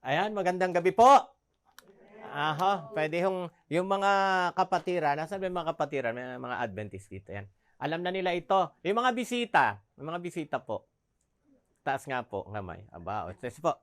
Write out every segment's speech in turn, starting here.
Ayan, magandang gabi po. Aha, pwede yung mga kapatiran, nasaan ba yung mga kapatiran? May mga Adventist dito yan. Alam na nila ito. Yung mga bisita po. Taas nga po, kamay. Aba, o, test po.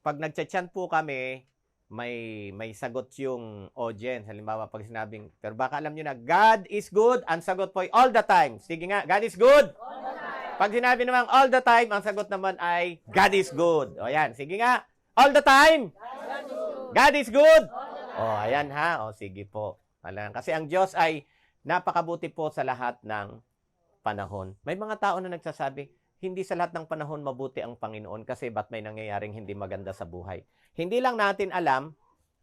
Pag nagchat-chat po kami, may sagot yung audience. Halimbawa, pag sinabing, pero baka alam nyo na, God is good, ang sagot po ay all the time. Sige nga, God is good. All the time. Pag sinabi naman all the time, ang sagot naman ay God is good. O yan, sige nga, all the time. God is good. O, ayan ha. O, sige po. Alam. Kasi ang Diyos ay napakabuti po sa lahat ng panahon. May mga tao na nagsasabi, hindi sa lahat ng panahon mabuti ang Panginoon kasi ba't may nangyayaring hindi maganda sa buhay. Hindi lang natin alam,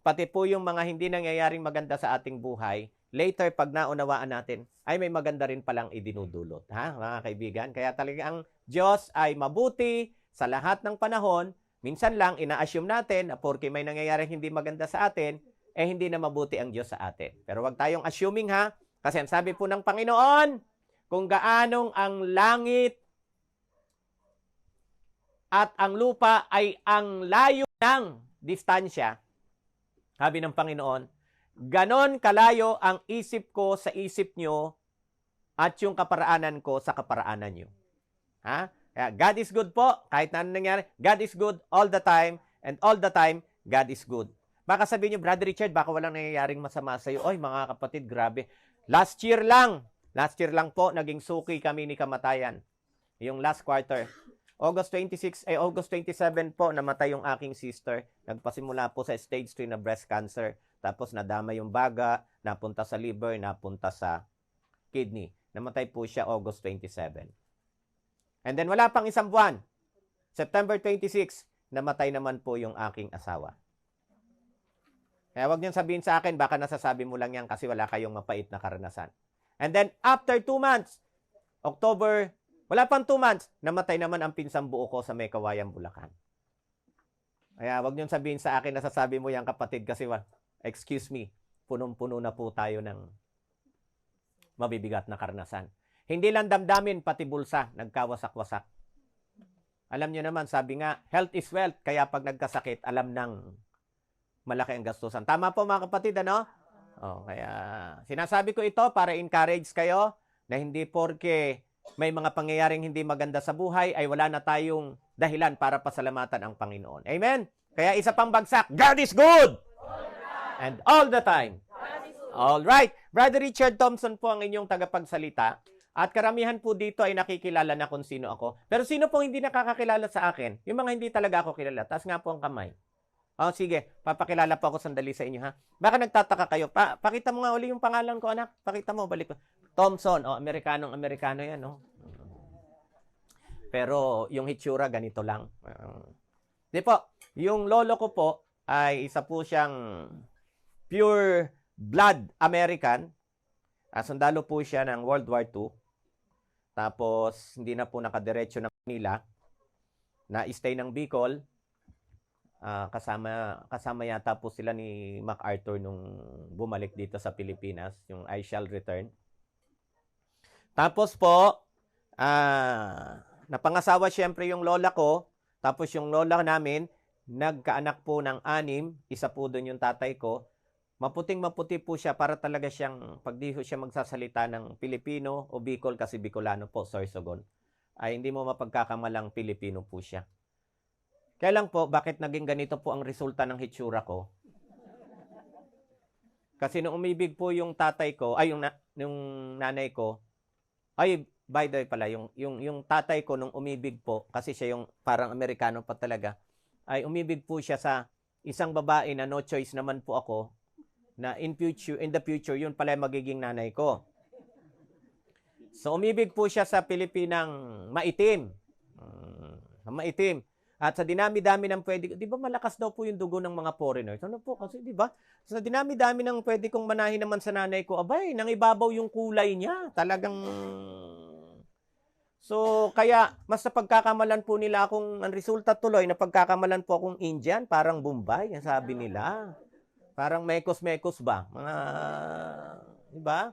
pati po yung mga hindi nangyayaring maganda sa ating buhay, later pag naunawaan natin, ay may maganda rin palang idinudulot. Ha, mga kaibigan? Kaya talaga ang Diyos ay mabuti sa lahat ng panahon. Minsan lang, ina-assume natin na porke may nangyayaring hindi maganda sa atin, eh hindi na mabuti ang Diyos sa atin. Pero wag tayong assuming ha, kasi ang sabi po ng Panginoon, kung gaanong ang langit at ang lupa ay ang layo ng distansya, sabi ng Panginoon, ganon kalayo ang isip ko sa isip nyo at yung kaparaanan ko sa kaparaanan nyo. Ha? Kaya God is good po, kahit na ano nangyari, God is good all the time, and all the time, God is good. Baka sabihin nyo, Brother Richard, baka walang nangyayaring masama sa'yo. Oy, mga kapatid, grabe. Last year lang po, naging suki kami ni kamatayan. Yung last quarter. August 27 po, namatay yung aking sister. Nagpasimula po sa stage 3 na breast cancer. Tapos nadama yung baga, napunta sa liver, napunta sa kidney. Namatay po siya August 27. And then wala pang isang buwan. September 26, namatay naman po yung aking asawa. Kaya wag niyong sabihin sa akin, baka nasasabi mo lang yan kasi wala kayong mapait na karanasan. And then after 2 months, October, wala pang 2 months, namatay naman ang pinsang buo ko sa May Kawayan, Bulacan. Kaya wag niyong sabihin sa akin, nasasabi mo yan kapatid kasi excuse me, punong-puno na po tayo ng mabibigat na karanasan. Hindi lang damdamin, pati bulsa, nagkawasak-wasak. Alam niyo naman, sabi nga, health is wealth, kaya pag nagkasakit, alam ng malaki ang gastusan. Tama po mga kapatid, ano? Kaya sinasabi ko ito para encourage kayo na hindi porke may mga pangyayaring hindi maganda sa buhay ay wala na tayong dahilan para pasalamatan ang Panginoon. Amen? Kaya isa pang bagsak, God is good! And all the time. All right. Brother Richard Thompson po ang inyong tagapagsalita. At karamihan po dito ay nakikilala na kung sino ako. Pero sino pong hindi nakakakilala sa akin? Yung mga hindi talaga ako kilala. Taas nga po ang kamay. Sige. Papakilala po ako sandali sa inyo, ha? Baka nagtataka kayo. Pakita mo nga uli yung pangalan ko, anak. Pakita mo, balik ko. Thompson. Amerikanong-Amerikano yan, no? Pero yung hitsura, ganito lang. Di po. Yung lolo ko po ay isa po siyang pure blood American. Sundalo po siya ng World War II. Tapos, hindi na po nakadiretso ng Manila. Na-stay ng Bicol. Kasama yata po sila ni MacArthur nung bumalik dito sa Pilipinas. Yung I Shall Return. Tapos po, napangasawa siyempre yung lola ko. Tapos yung lola namin, nagkaanak po ng 6. Isa po doon yung tatay ko. Maputing-maputi po siya para talaga siyang, pag di siya magsasalita ng Pilipino o Bicol, kasi Bicolano po, Sorsogon, ay hindi mo mapagkakamalang Pilipino po siya. Kaya lang po, bakit naging ganito po ang resulta ng hitsura ko? Kasi nung umibig po yung tatay ko, ay yung nanay ko, ay by the way pala, yung tatay ko nung umibig po, kasi siya yung parang Amerikano pa talaga, ay umibig po siya sa isang babae na no choice naman po ako, na in the future, yun pala magiging nanay ko. So, umibig po siya sa Pilipinang maitim. Maitim. At sa dinami-dami ng pwede, di ba malakas daw po yung dugo ng mga foreigners? Ano po kasi, di ba? Sa dinami-dami ng pwede kong manahin naman sa nanay ko, abay, nangibabaw yung kulay niya. Talagang... So, kaya, mas napagkakamalan po nila akong, ang resulta tuloy, napagkakamalan po akong Indian, parang Bombay, ang sabi nila. Parang mekos-mekos ba? Mga, di ba?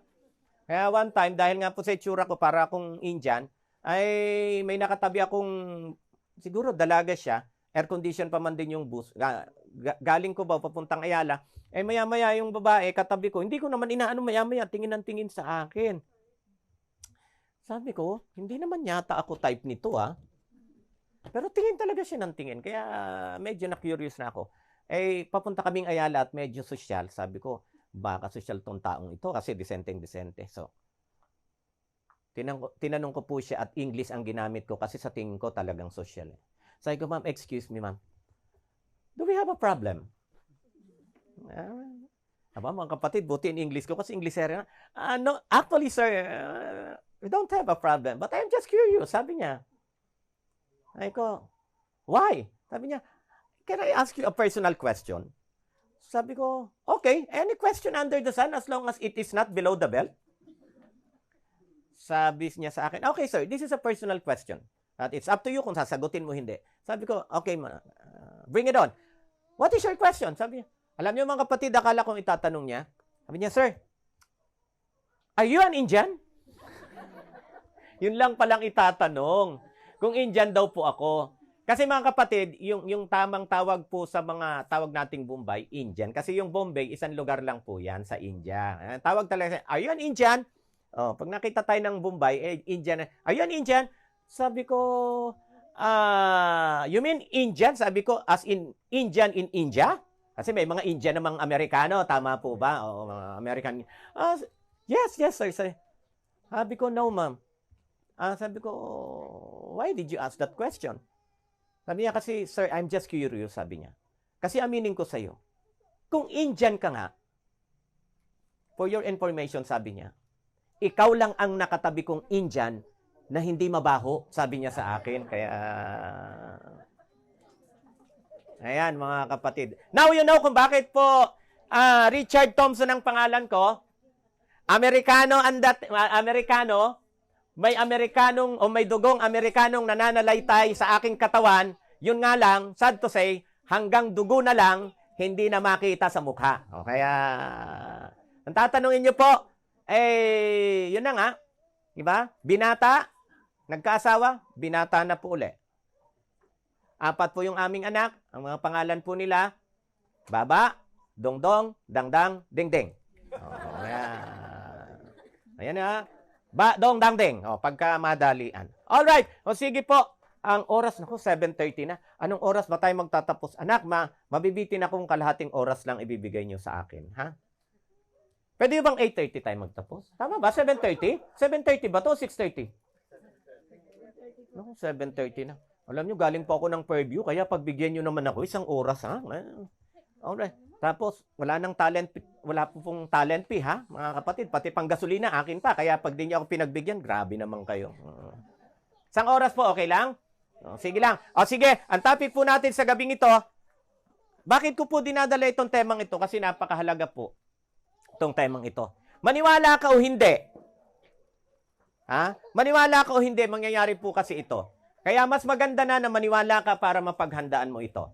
Kaya one time, dahil nga po sa itsura ko, para akong Indian, ay may nakatabi akong, siguro dalaga siya, air condition pa man din yung bus. Galing ko ba papuntang Ayala, maya-maya yung babae katabi ko, hindi ko naman inaano, maya-maya tingin ng tingin sa akin. Sabi ko, hindi naman yata ako type nito Pero tingin talaga siya ng tingin, kaya medyo na-curious na ako. Papunta kaming Ayala at medyo sosyal. Sabi ko, baka sosyal tong taong ito kasi disenteng-disente. So, tinanong ko po siya at English ang ginamit ko kasi sa tingin ko talagang sosyal. Sabi ko, ma'am, excuse me, ma'am. Do we have a problem? Mga kapatid, buti in English ko kasi Englishera. No, actually, sir, we don't have a problem. But I'm just curious, sabi niya. Sabi ko, why? Sabi niya, can I ask you a personal question? Sabi ko, okay, any question under the sun as long as it is not below the belt? Sabi niya sa akin, okay, sir, this is a personal question. At it's up to you kung sasagutin mo hindi. Sabi ko, okay, bring it on. What is your question? Sabi niya, alam niyo mga kapatid, akala kong itatanong niya. Sabi niya, sir, are you an Indian? Yun lang palang itatanong. Kung Indian daw po ako. Kasi mga kapatid, yung tamang tawag po sa mga tawag nating Bombay, Indian. Kasi yung Bombay, isang lugar lang po yan sa India. Tawag talaga, are you an Indian? Pag nakita tayo ng Bombay, Indian. Are you an Indian? Sabi ko, you mean Indian? Sabi ko, as in Indian in India? Kasi may mga Indian namang Amerikano, tama po ba? O mga American. Yes, sir. Sabi ko, no, ma'am. Sabi ko, why did you ask that question? Sabi niya, kasi, sir, I'm just curious, sabi niya. Kasi aminin ko sa'yo, kung Indian ka nga, for your information, sabi niya, ikaw lang ang nakatabi kong Indian na hindi mabaho, sabi niya sa akin. Kaya, ayan, mga kapatid. Now you know kung bakit po Richard Thompson ang pangalan ko. Amerikano, may Amerikanong o may dugong Amerikanong nananalaytay sa aking katawan. Yun nga lang, sad to say, hanggang dugo na lang, hindi na makita sa mukha. O kaya, ang tatanungin nyo po, yun na nga, diba? Binata, nagkaasawa, binata na po uli. 4 po yung aming anak. Ang mga pangalan po nila, Baba, Dongdong, Dangdang, Dingding. Ayan na. Ba, Dong, Dangding. Pagka madalian. Alright. Sige po. Ang oras, 7:30 na. Anong oras ba tayo magtatapos? Anak, mabibitin akong kalahating oras lang ibibigay nyo sa akin. Ha? Pwede bang 8:30 tayo magtapos? Tama ba? 7:30? 7:30 ba to? 6:30? 7:30 na. Alam nyo, galing po ako ng Fairview, kaya pagbigyan nyo naman ako, 1 oras, ha? Alright. Tapos, wala po pong talent fee, ha? Mga kapatid, pati pang gasolina, akin pa. Kaya pag di nyo ako pinagbigyan, grabe naman kayo. 1 oras po, okay lang? Sige lang. Sige, ang topic po natin sa gabing ito, bakit ko po dinadala itong temang ito? Kasi napakahalaga po itong temang ito. Maniwala ka o hindi? Ha? Maniwala ka o hindi, mangyayari po kasi ito. Kaya mas maganda na maniwala ka para mapaghandaan mo ito.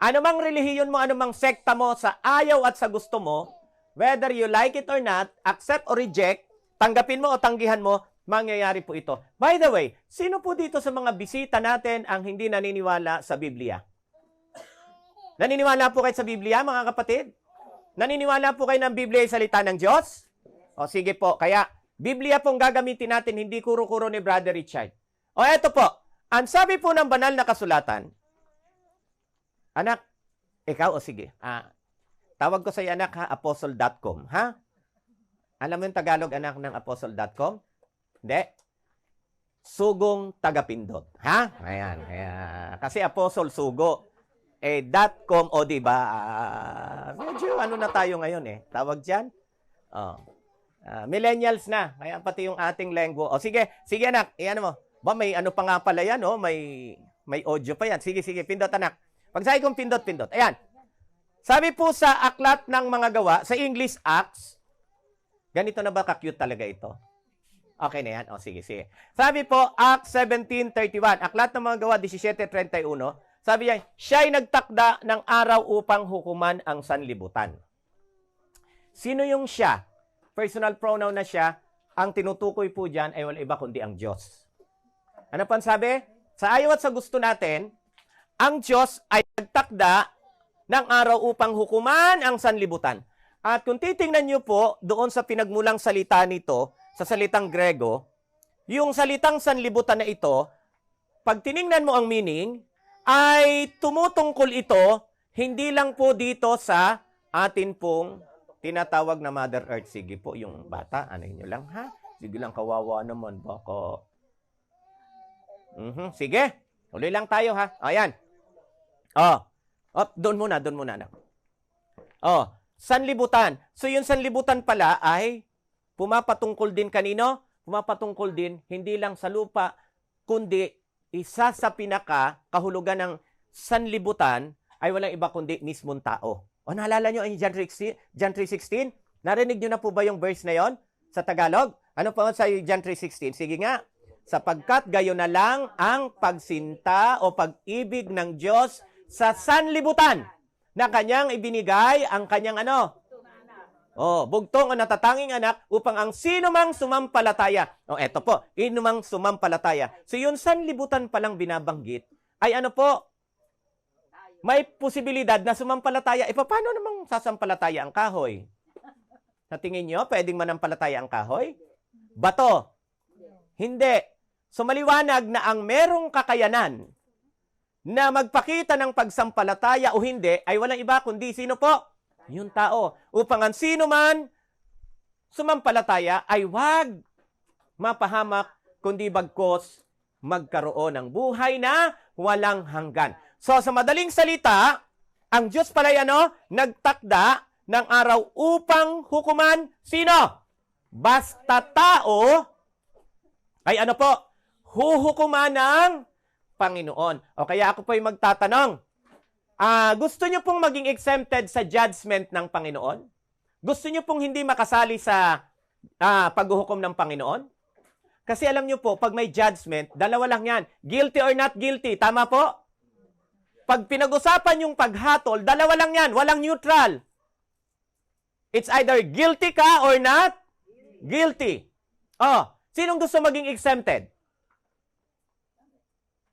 Ano mang relihiyon mo, ano mang sekta mo, sa ayaw at sa gusto mo, whether you like it or not, accept or reject, tanggapin mo o tanggihan mo, mangyayari po ito. By the way, sino po dito sa mga bisita natin ang hindi naniniwala sa Biblia? Naniniwala po kayo sa Biblia, mga kapatid? Naniniwala po kayo ng Biblia ay salita ng Diyos? Sige po. Kaya, Biblia pong gagamitin natin, hindi kuro-kuro ni Brother Richard. Eto po. Ang sabi po ng banal na kasulatan, anak, ikaw sige. Tawag ko sa iyo anak ha, apostle.com, ha? Alam mo yung Tagalog anak ng apostle.com? Hindi. Sugong tagapindot, ha? Ayan, kasi apostle sugo. .com di ba? Medyo na tayo ngayon Tawag diyan. Millennials na. Kaya pati yung ating lenggo. Sige anak, iyan mo. Ba may ano pa nga pala yan, may audio pa yan. Sige, pindot anak. Pag sabi kong pindot. Ayan. Sabi po sa aklat ng mga gawa, sa English Acts, ganito na ba ka-cute talaga ito? Okay na yan? Sige. Sabi po, Acts 17:31, aklat ng mga gawa 17:31, sabi niya, siya'y nagtakda ng araw upang hukuman ang sanlibutan. Sino yung siya? Personal pronoun na siya. Ang tinutukoy po dyan ay wala iba kundi ang Diyos. Ano pa sabi? Sa ayaw at sa gusto natin, ang Diyos ay nagtakda ng araw upang hukuman ang sanlibutan. At kung titingnan niyo po doon sa pinagmulang salita nito, sa salitang Grego, yung salitang sanlibutan na ito, pag tiningnan mo ang meaning, ay tumutungkol ito hindi lang po dito sa atin pong tinatawag na Mother Earth. Sige po, yung bata, ano nyo lang ha? Sige lang, kawawa naman. Baka... Sige, tuloy lang tayo ha. Ayan. Doon muna, anak. Sanlibutan. So yung sanlibutan pala ay pumapatungkol din kanino? Pumapatungkol din hindi lang sa lupa, kundi isa sa kahulugan ng sanlibutan ay walang iba kundi mismong tao. Naalala nyo ang John 3:16? Narinig nyo na po ba yung verse na yon sa Tagalog? Ano pa sa John 3:16? Sige nga. Sapagkat gayon na lang ang pagsinta o pag-ibig ng Diyos sa sanlibutan na kanyang ibinigay ang kanyang bugtong o natatanging anak upang ang sino mang sumampalataya. Eto po, inumang sumampalataya. So yun sanlibutan palang binabanggit ay may posibilidad na sumampalataya. Paano namang sasampalataya ang kahoy? Sa tingin nyo, pwedeng manampalataya ang kahoy? Bato? Hindi. So maliwanag na ang merong kakayanan na magpakita ng pagsampalataya o hindi ay walang iba kundi sino po? Yung tao. Upang ang sino man sumampalataya ay wag mapahamak kundi bagkos magkaroon ng buhay na walang hanggan. So sa madaling salita, ang Diyos pala nagtakda ng araw upang hukuman sino? Basta tao ay huhukuman ng Panginoon. O kaya ako po ay magtatanong, gusto niyo pong maging exempted sa judgment ng Panginoon? Gusto niyo pong hindi makasali sa paghuhukom ng Panginoon? Kasi alam niyo po, pag may judgment, dalawa lang yan. Guilty or not guilty. Tama po? Pag pinag-usapan yung paghatol, dalawa lang yan. Walang neutral. It's either guilty ka or not guilty. Sinong gusto maging exempted?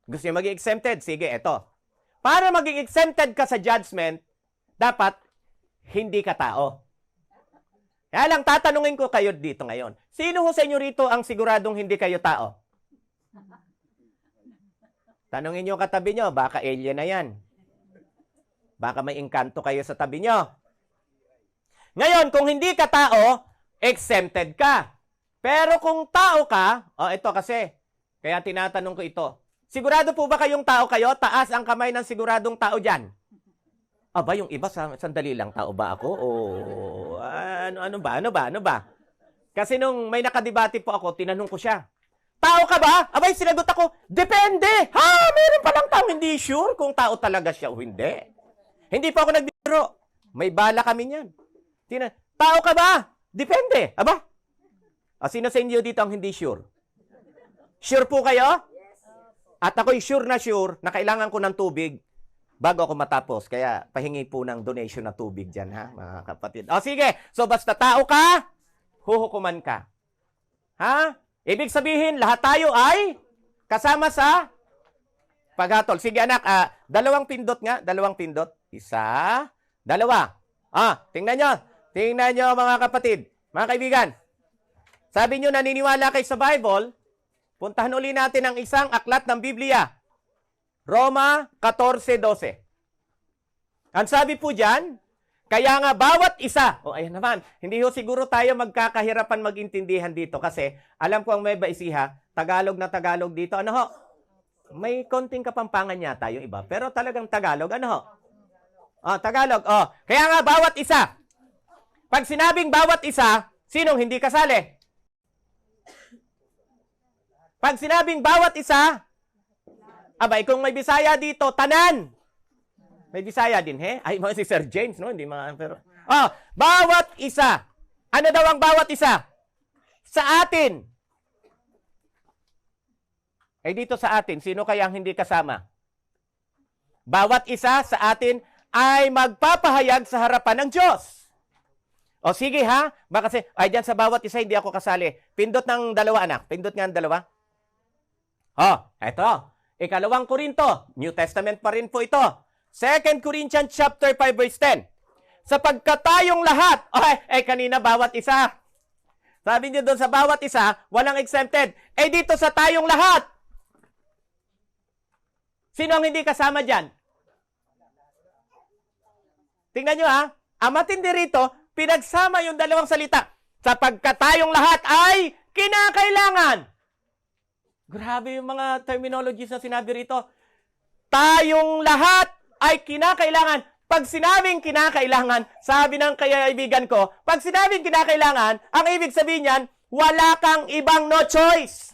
Gusto niyo maging exempted? Sige, eto. Para maging exempted ka sa judgment, dapat hindi ka tao. Kaya lang, tatanungin ko kayo dito ngayon. Sino ho sa inyo rito ang siguradong hindi kayo tao? Tanungin nyo katabi nyo, baka alien na yan. Baka may engkanto kayo sa tabi nyo. Ngayon, kung hindi ka tao, exempted ka. Pero kung tao ka, ito kasi, kaya tinatanong ko ito. Sigurado po ba kayong tao kayo? Taas ang kamay ng siguradong tao dyan. Aba, yung iba, sandali lang, tao ba ako? Ano ba? Kasi nung may nakadebate po ako, tinanong ko siya, tao ka ba? Abay, sinagot ako, depende. Meron palang tao, hindi sure kung tao talaga siya o hindi. Hindi pa ako nagbiro. May bala kami niyan. Tao ka ba? Depende. Aba? Sino sa inyo dito ang hindi sure? Sure po kayo? At ako'y sure na kailangan ko ng tubig bago ako matapos. Kaya pahingi po ng donation na tubig dyan, ha, mga kapatid. Sige. So, basta tao ka, huhukuman ka. Ha? Ibig sabihin, lahat tayo ay kasama sa paghatol. Sige, anak, dalawang pindot nga. Dalawang pindot. Isa, dalawa. Tingnan nyo. Tingnan nyo, mga kapatid. Mga kaibigan. Sabi nyo, naniniwala kayo sa Bible. Puntahan uli natin ang isang aklat ng Biblia. Roma 14:12. Ang sabi po dyan, kaya nga bawat isa, ayan naman, hindi ho siguro tayo magkakahirapan magintindihan dito kasi alam ko ang may baisiha, Tagalog na Tagalog dito, may konting kapampangan yata yung iba, pero talagang Tagalog, Tagalog, Kaya nga bawat isa. Pag sinabing bawat isa, sinong hindi kasali? Pag sinabing bawat isa, abay, kung may Bisaya dito, tanan. May Bisaya din, Ay, mga si Sir James, no? Hindi mga, pero... bawat isa. Ano daw ang bawat isa? Sa atin. Dito sa atin, sino kaya ang hindi kasama? Bawat isa sa atin ay magpapahayag sa harapan ng Diyos. Sige ha. Baka kasi, dyan sa bawat isa, hindi ako kasali. Pindot ng dalawa, anak. Pindot nga ng dalawa. Eto. Ikalawang Korinto, New Testament pa rin po ito. 2 Corinthians chapter 5 verse 10. Sapagkat tayong lahat, kanina bawat isa. Sabi niyo doon sa bawat isa, walang exempted. Dito sa tayong lahat. Sino ang hindi kasama dyan? Tingnan nyo ha. Ang matindi rito, pinagsama yung dalawang salita. Sapagkat tayong lahat ay kinakailangan. Grabe yung mga terminologies na sinabi rito. Tayong lahat ay kinakailangan. Pag sinabing kinakailangan, sabi ng kaibigan ko, pag sinabing kinakailangan, ang ibig sabihin niyan, wala kang ibang no choice.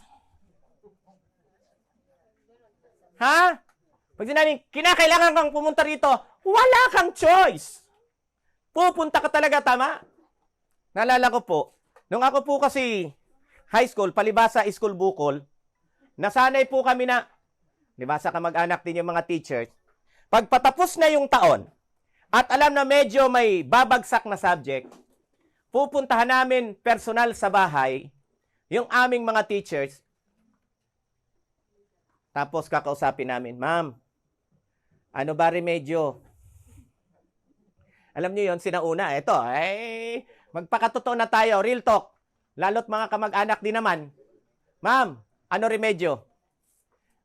Ha? Pag sinabing kinakailangan kang pumunta rito, wala kang choice. Pupunta ka talaga, tama? Naalala ko po, nung ako po kasi high school, palibasa school bukol, nasanay po kami na, di ba, sa kamag-anak din yung mga teachers, pag patapos na yung taon, at alam na medyo may babagsak na subject, pupuntahan namin personal sa bahay, yung aming mga teachers, tapos kakausapin namin, Ma'am, ano ba remedyo? Alam niyo yon, sinauna, ito, magpakatotoo na tayo, real talk, lalo't mga kamag-anak din naman, Ma'am, ano remedyo?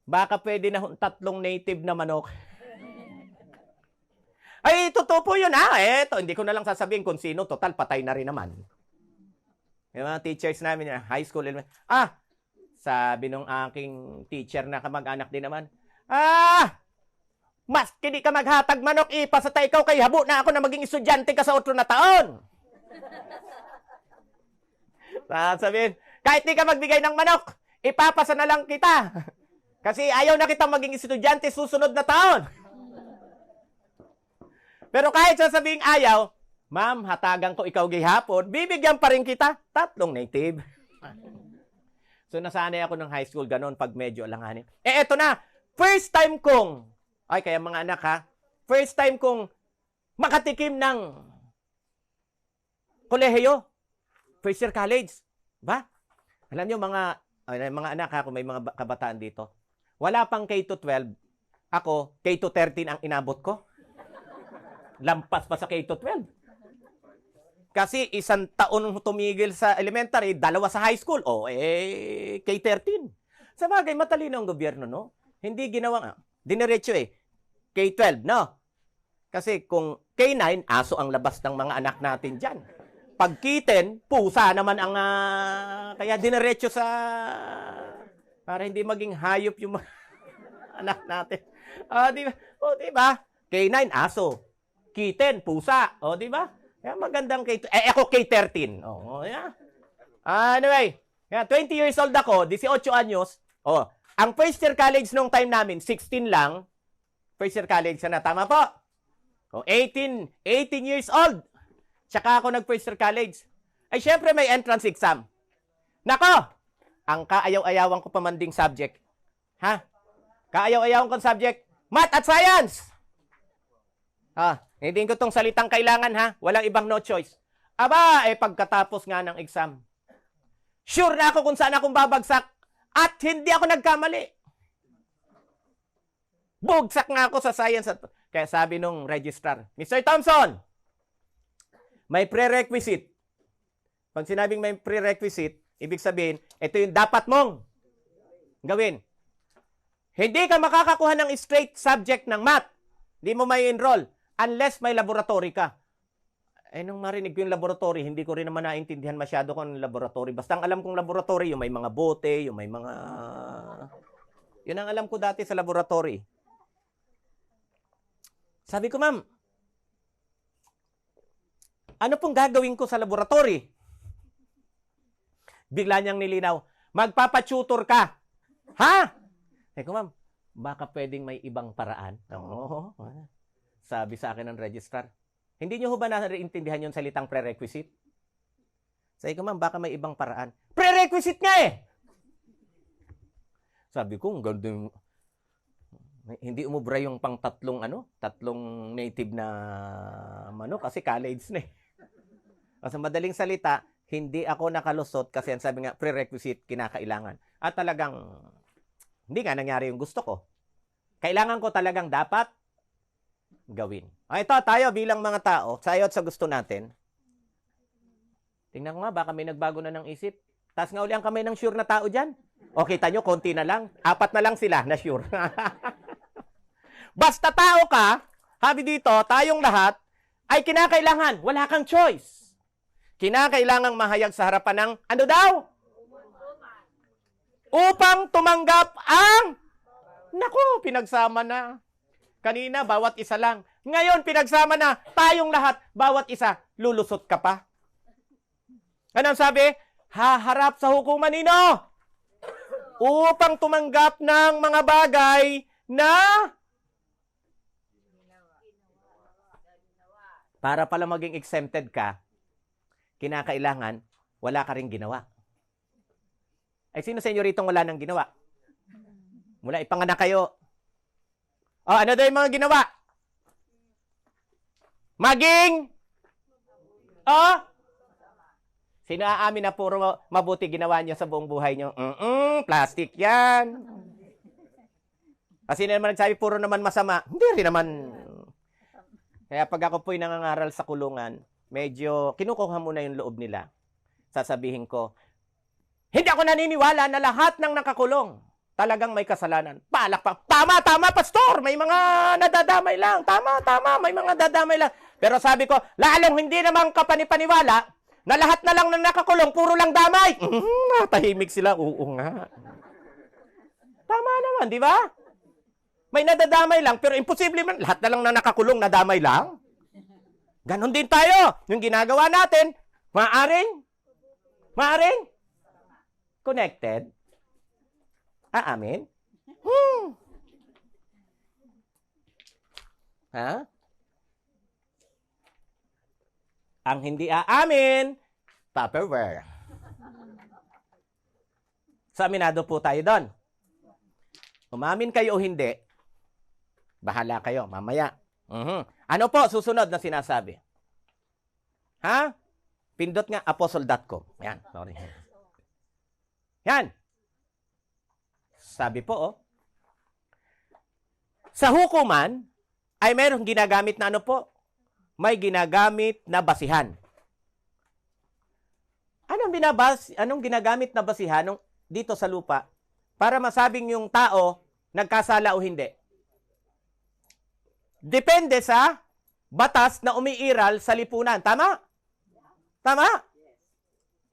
Baka pwede na 3 native na manok. Totoo po yun, Eto, hindi ko na lang sasabihin kung sino. Total, patay na rin naman. Yung mga teachers namin, high school, sabi nung aking teacher na kamag-anak din naman, mas hindi ka maghatag manok, ipasatay ikaw kay habo na ako na maging estudyante ka sa 8 na taon. Sabihin, kahit di ka magbigay ng manok, ipapasa na lang kita. Kasi ayaw na kitang maging estudyante susunod na taon. Pero kahit sasabing ayaw, Ma'am, hatagan ko ikaw gihapon, bibigyan pa rin kita 3 native. So, nasanay ako ng high school, ganon, pag medyo alanganin. Eto na, first time kong, kaya mga anak ha, first time kong makatikim ng kolehiyo, first year college. Ba? Alam nyo, mga anak ha, kung may mga kabataan dito, wala pang K-12, ako, K-13 ang inabot ko. Lampas pa sa K-12. Kasi 1 taon tumigil sa elementary, 2 sa high school. K-13. Sa bagay, matalino ang gobyerno, no? Hindi ginawang, diniretso K-12, no? Kasi kung K-9, aso ang labas ng mga anak natin dyan. Pag K-10, pusa naman ang, kaya diniretso sa, para hindi maging hayop yung mga anak natin. Di ba? K-9, aso. K-10, pusa. Di ba? Kaya magandang K-12. Ako K-13. Yeah. Anyway, 20 years old ako, 18 anyos. Ang first year college nung time namin, 16 lang. First year college na, tama po? 18 years old. Tsaka ako nag-first year college. Syempre may entrance exam. Nako! Ang kaayaw-ayawan ko pamanding subject. Ha? Kaayaw-ayawan kong subject, math at science! Hindi ko tong salitang kailangan, ha? Walang ibang no choice. Pagkatapos nga ng exam, sure na ako kung saan akong babagsak at hindi ako nagkamali. Bugsak nga ako sa science. Kaya sabi nung registrar, Mr. Thompson, may prerequisite. Pag sinabing may prerequisite, ibig sabihin, ito yung dapat mong gawin. Hindi ka makakakuha ng straight subject ng math. Hindi mo may enroll unless may laboratory ka. Nung marinig ko yung laboratory, hindi ko rin naman naintindihan masyado kung laboratory. Basta ang alam kong laboratory, yung may mga bote, yung may mga... Yun ang alam ko dati sa laboratory. Sabi ko, Ma'am, ano pong gagawin ko sa laboratory? Bigla niyang nilinaw, magpapatutor ka. Ha? Sabi ko, Ma'am, baka pwedeng may ibang paraan. Sabi sa akin ng registrar, hindi niyo ho ba naiintindihan yung salitang prerequisite? Sabi ko, Ma'am, baka may ibang paraan. Prerequisite nga Sabi ko, ganda, hindi umubra yung pang 3 native na manok kasi college na Sa madaling salita, hindi ako nakalusot kasi sabi nga, prerequisite, kinakailangan. At talagang Hindi nga nangyari yung gusto ko. Kailangan ko talagang dapat gawin. Ito, tayo bilang mga tao, sa iyo at sa gusto natin. Tingnan ko nga, baka may nagbago na ng isip. Taas nga uli ang kamay ng sure na tao dyan. O, kita nyo, konti na lang. 4 na lang sila na sure. Basta tao ka, habi dito, tayong lahat, ay kinakailangan. Wala kang choice. Kinakailangang mahayag sa harapan ng, ano daw? Upang tumanggap ang, naku, pinagsama na. Kanina, bawat isa lang. Ngayon, pinagsama na, tayong lahat, bawat isa, lulusot ka pa. Anong sabi? Haharap sa hukuman nino upang tumanggap ng mga bagay na para pala maging exempted ka, kinakailangan wala ka ring ginawa. Ay, sino sa inyo ritong wala nang ginawa? Mula ipanganak kayo. O, ano daw yung mga ginawa? Maging sino aamin na puro mabuti ginawa niyo sa buong buhay niyo? Plastic yan. Kasi naman nagsabi puro naman masama. Hindi rin naman. Kaya pag ako po'y nangangaral sa kulungan, medyo kinukuha muna yung loob nila. Sasabihin ko, hindi ako naniniwala na lahat ng nakakulong talagang may kasalanan. Palakpak. Tama, pastor. May mga nadadamay lang. Tama, may mga nadadamay lang. Pero sabi ko, lalong hindi naman kapanipaniwala na lahat na lang ng nakakulong, puro lang damay. Tahimik sila. Oo nga. Tama naman, di ba? May nadadamay lang, pero imposible man. Lahat na lang na nakakulong, nadamay lang. Ganon din tayo. Yung ginagawa natin, maaring connected. Amin? Ha? Ang hindi aamin, Tupperware. So, aminado po tayo doon. Umamin kayo o hindi, bahala kayo, mamaya. Ano po susunod na sinasabi? Ha? Pindot nga, apostle.com. Yan, sorry. Yan. Sabi po, sa hukuman, ay mayroong ginagamit na ano po? May ginagamit na basihan. Anong ginagamit na basihan dito sa lupa para masabing yung tao nagkasala o hindi? Depende sa batas na umiiral sa lipunan. Tama? Tama?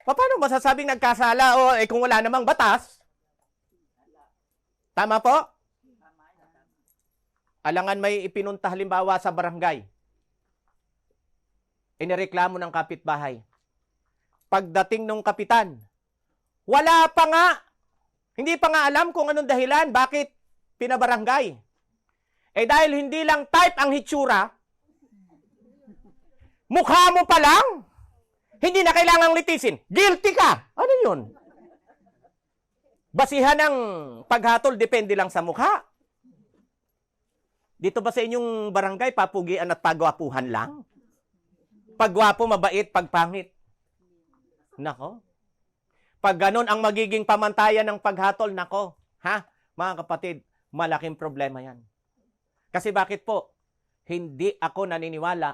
Paano masasabing nagkasala o kung wala namang batas? Tama po? Alangan may ipinunta halimbawa sa barangay. Inireklamo ng kapitbahay. Pagdating nung kapitan, wala pa nga. Hindi pa nga alam kung anong dahilan, bakit pinabarangay. Dahil hindi lang type ang hitsura, mukha mo pa lang, hindi na kailangang litisin. Guilty ka. Ano yun? Basihan ng paghatol, depende lang sa mukha. Dito ba sa inyong barangay, papugian at pagwapuhan lang? Pagwapo, mabait, pagpangit. Nako. Pag ganun ang magiging pamantayan ng paghatol, nako. Ha? Mga kapatid, malaking problema yan. Kasi bakit po? Hindi ako naniniwala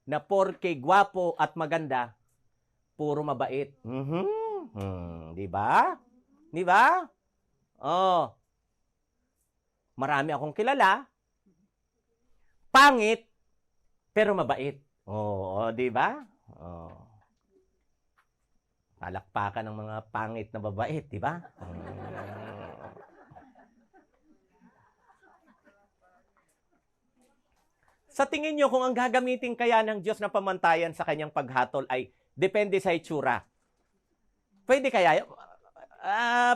na porke gwapo at maganda, puro mabait. Di ba? Di ba? Oh. Marami akong kilala. Pangit, pero mabait. Oh, di ba? Oh. Palakpakan ng mga pangit na babait, di ba? Sa tingin nyo, kung ang gagamitin kaya ng Diyos na pamantayan sa kanyang paghatol ay depende sa itsura, pwede kaya yun?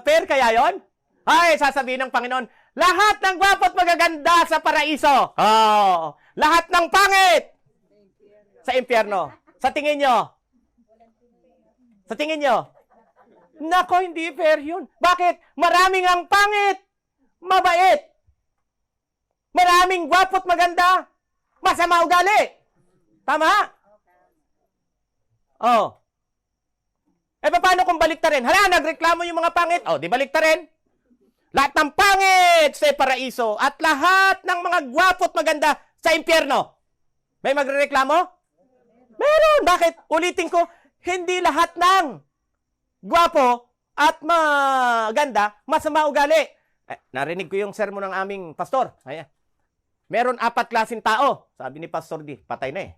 Fair kaya yun? Ay, sasabihin ng Panginoon, lahat ng gwapo at magaganda sa paraiso. Oh, lahat ng pangit sa impyerno. Sa tingin nyo? Sa tingin nyo? Nako, hindi fair yun. Bakit? Maraming ang pangit, mabait. Maraming gwapo at maganda, masama ugali. Tama? Oh. Paano kung baliktarin? Hala, nagreklamo yung mga pangit. Oh, di baliktarin. Lahat ng pangit sa paraiso at lahat ng mga gwapo at maganda sa impyerno. May magrereklamo? Meron. Bakit? Ulitin ko, hindi lahat ng gwapo at maganda masama ugali. Narinig ko yung sermon ng aming pastor. Ayan. Meron 4 klaseng tao. Sabi ni Pastor D, patay na eh.